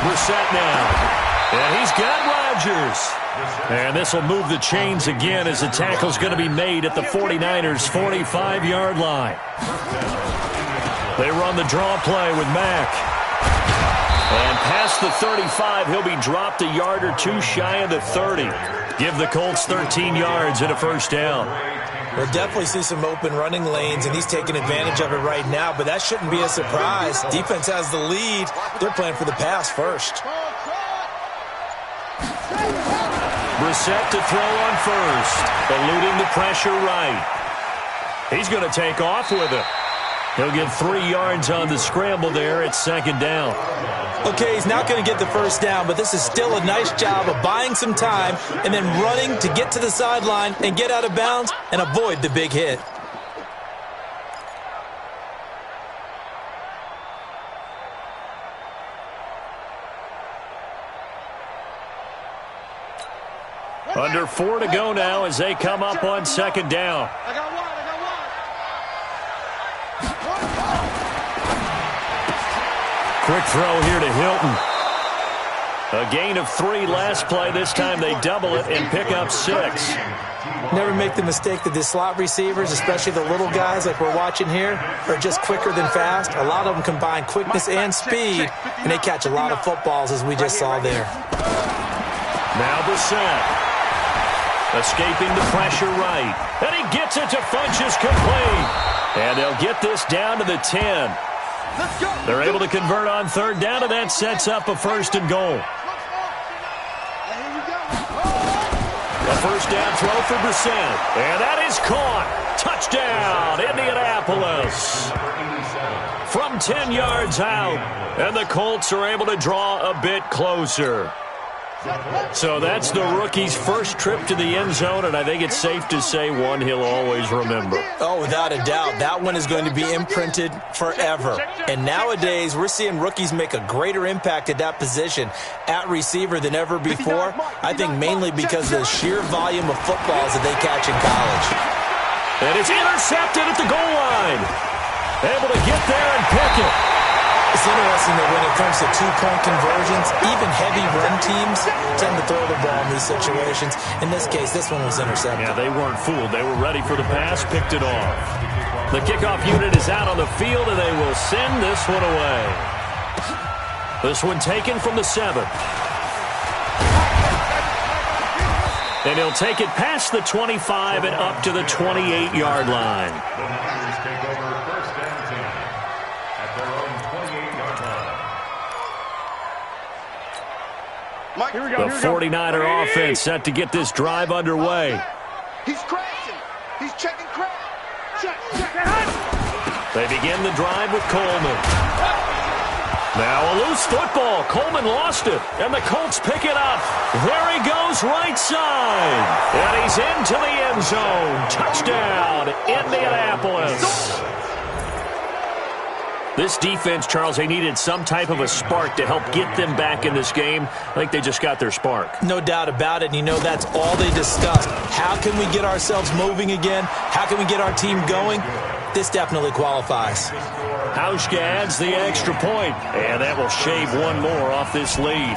Brissett now. And he's got Rodgers. And this will move the chains again as the tackle's going to be made at the 49ers' 45-yard line. They run the draw play with Mack. And past the 35, he'll be dropped a yard or 2 shy of the 30. Give the Colts 13 yards and a first down. We'll definitely see some open running lanes, and he's taking advantage of it right now, but that shouldn't be a surprise. Defense has the lead. They're playing for the pass first. Brissett to throw on first, eluding the pressure right. He's going to take off with it. He'll get 3 yards on the scramble there at second down. Okay, he's not going to get the first down, but this is still a nice job of buying some time and then running to get to the sideline and get out of bounds and avoid the big hit. Under 4 to go now as they come up on second down. Quick throw here to Hilton. A gain of 3 last play. This time they double it and pick up 6. Never make the mistake that the slot receivers, especially the little guys like we're watching here, are just quicker than fast. A lot of them combine quickness and speed, and they catch a lot of footballs as we just saw there. Now Brissett. Escaping the pressure right. And he gets it to Funchess complete. And they'll get this down to the 10. They're able to convert on third down, and that sets up a first and goal. A first down throw for Brissett. And that is caught. Touchdown, Indianapolis. From 10 yards out. And the Colts are able to draw a bit closer. So that's the rookie's first trip to the end zone, and I think it's safe to say one he'll always remember. Oh, without a doubt. That one is going to be imprinted forever. And nowadays, we're seeing rookies make a greater impact at that position at receiver than ever before. I think mainly because of the sheer volume of footballs that they catch in college. And it's intercepted at the goal line. Able to get there and pick it. It's interesting that when it comes to 2-point conversions, even heavy run teams tend to throw the ball in these situations. In this case, this one was intercepted. Yeah, they weren't fooled. They were ready for the pass, picked it off. The kickoff unit is out on the field, and they will send this one away. This one taken from the 7. And he'll take it past the 25 and up to the 28-yard line. The 49er offense set to get this drive underway. He's crashing. He's checking crash. Check. They begin the drive with Coleman. Now a loose football. Coleman lost it, and the Colts pick it up. There he goes, right side. And he's into the end zone. Touchdown, Indianapolis. This defense, Charles, they needed some type of a spark to help get them back in this game. I think they just got their spark. No doubt about it, and you know that's all they discussed. How can we get ourselves moving again? How can we get our team going? This definitely qualifies. Hauschka adds the extra point, and that will shave one more off this lead.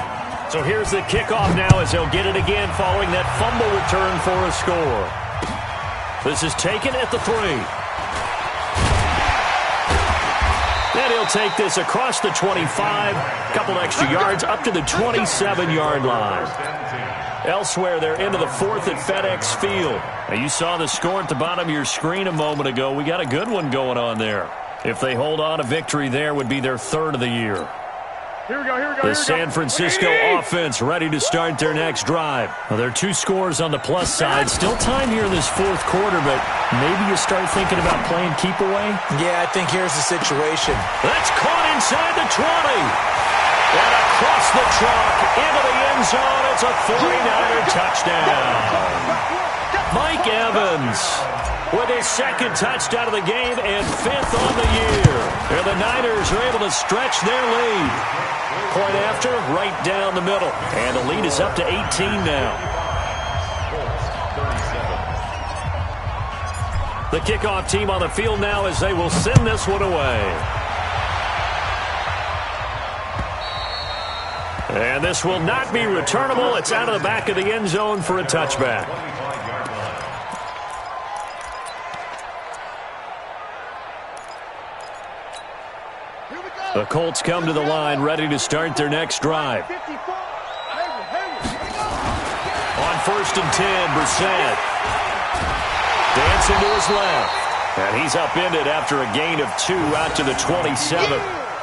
So here's the kickoff now as they'll get it again following that fumble return for a score. This is taken at the 3. And he'll take this across the 25, couple extra yards up to the 27-yard line. Elsewhere, they're into the 4th at FedEx Field. Now, you saw the score at the bottom of your screen a moment ago. We got a good one going on there. If they hold on, a victory there would be their 3rd of the year. Here we go. The San Francisco offense ready to start their next drive. Well, there are 2 scores on the plus side. Still time here in this 4th quarter, but maybe you start thinking about playing keep away? Yeah, I think here's the situation. That's caught inside the 20. And across the chalk into the end zone. It's a 49er touchdown. Mike Evans with his 2nd touchdown of the game and 5th on the year. And the Niners are able to stretch their lead. Point after, right down the middle. And the lead is up to 18 now. The kickoff team on the field now as they will send this one away. And this will not be returnable. It's out of the back of the end zone for a touchback. The Colts come to the line, ready to start their next drive. On 1st and 10, Brissett. Dancing to his left. And he's upended after a gain of 2 out to the 27.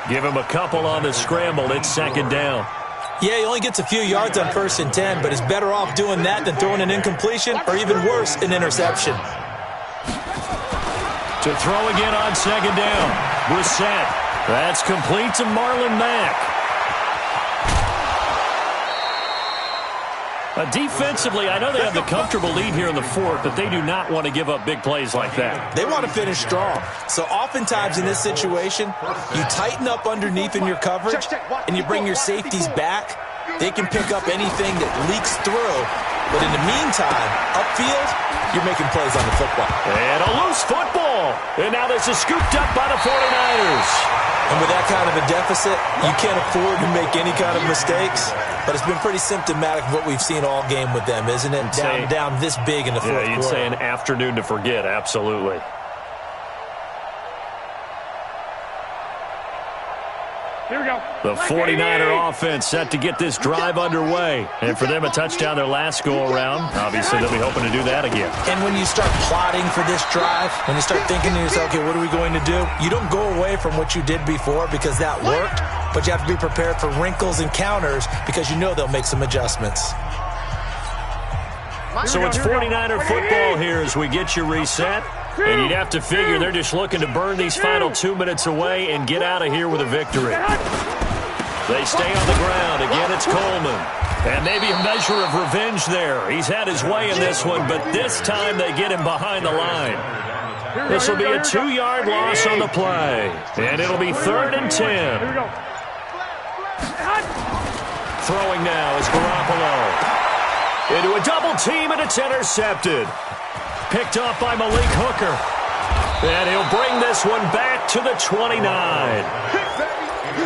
Give him a couple on the scramble. It's 2nd down. Yeah, he only gets a few yards on 1st and 10, but is better off doing that than throwing an incompletion or even worse, an interception. To throw again on 2nd down. Brissett. That's complete to Marlon Mack. Defensively, I know they have the comfortable lead here in the 4th, but they do not want to give up big plays like that. They want to finish strong. So oftentimes in this situation, you tighten up underneath in your coverage, and you bring your safeties back. They can pick up anything that leaks through. But in the meantime, upfield, you're making plays on the football. And a loose football. And now this is scooped up by the 49ers. And with that kind of a deficit, you can't afford to make any kind of mistakes. But it's been pretty symptomatic of what we've seen all game with them, isn't it? Down this big in the 4th quarter. Yeah, you'd say an afternoon to forget, absolutely. Here we go. The 49er offense set to get this drive underway. And for them, a touchdown their last go-around. Obviously, they'll be hoping to do that again. And when you start plotting for this drive, when you start thinking to yourself, okay, what are we going to do? You don't go away from what you did before because that worked, but you have to be prepared for wrinkles and counters because you know they'll make some adjustments. So it's 49er football here as we get you reset. And you'd have to figure they're just looking to burn these final 2 minutes away and get out of here with a victory. They stay on the ground. Again, it's Coleman. And maybe a measure of revenge there. He's had his way in this one, but this time they get him behind the line. This will be a 2-yard loss on the play. And it'll be 3rd and 10. Throwing now is Garoppolo. Into a double team, and it's intercepted. Picked off by Malik Hooker. And he'll bring this one back to the 29.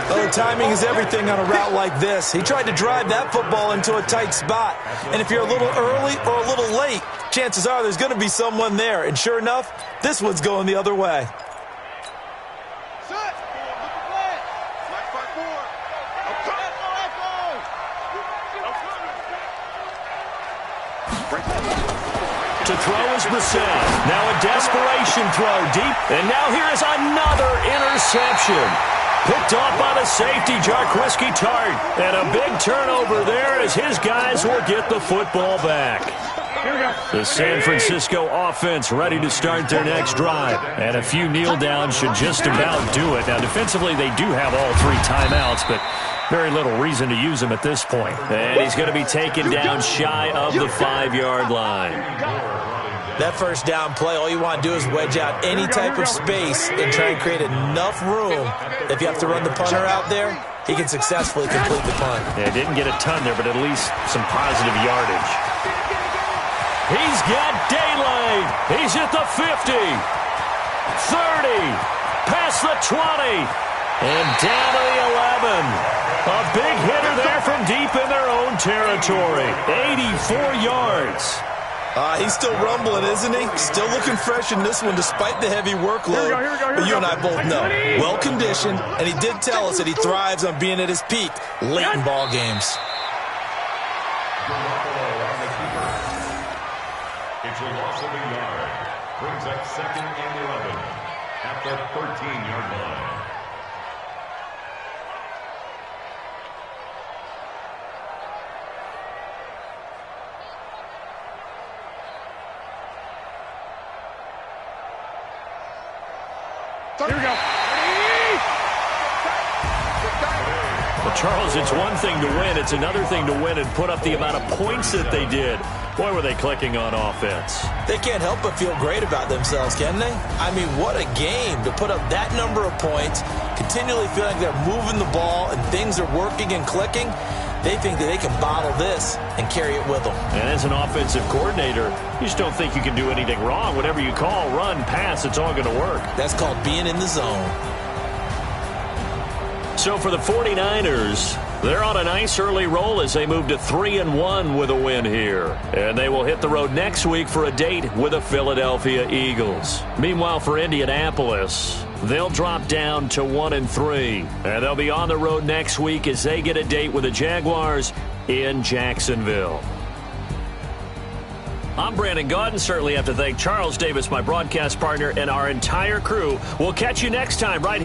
Oh, timing is everything on a route like this. He tried to drive that football into a tight spot. And if you're a little early or a little late, chances are there's going to be someone there. And sure enough, this one's going the other way. To throw is Brissett. Now a desperation throw deep. And now here is another interception. Picked off by the safety, Jarquiski Tart. And a big turnover there as his guys will get the football back. The San Francisco offense ready to start their next drive. And a few kneel downs should just about do it. Now, defensively, they do have all 3 timeouts, but very little reason to use them at this point. And he's going to be taken down shy of the 5-yard line. That first down play, all you want to do is wedge out any type of space and try and create enough room. If you have to run the punter out there, he can successfully complete the punt. Yeah, didn't get a ton there, but at least some positive yardage. He's got daylight. He's at the 50, 30, past the 20, and down to the 11. A big hitter there from deep in their own territory. 84 yards. He's still rumbling, isn't he? Still looking fresh in this one despite the heavy workload. But you and I both know, well-conditioned, and he did tell us that he thrives on being at his peak late in ball games. It's a loss of a yard. Brings up 2nd and 11 at the 13-yard line. Here we go. Well, Charles, it's one thing to win. It's another thing to win and put up the amount of points that they did. Boy, were they clicking on offense. They can't help but feel great about themselves, can they? I mean, what a game to put up that number of points, continually feeling like they're moving the ball and things are working and clicking. They think that they can bottle this and carry it with them. And as an offensive coordinator, you just don't think you can do anything wrong. Whatever you call, run, pass, it's all going to work. That's called being in the zone. So for the 49ers, they're on a nice early roll as they move to 3-1 with a win here. And they will hit the road next week for a date with the Philadelphia Eagles. Meanwhile, for Indianapolis, they'll drop down to 1-3. And they'll be on the road next week as they get a date with the Jaguars in Jacksonville. I'm Brandon Gaudin. Certainly have to thank Charles Davis, my broadcast partner, and our entire crew. We'll catch you next time right here.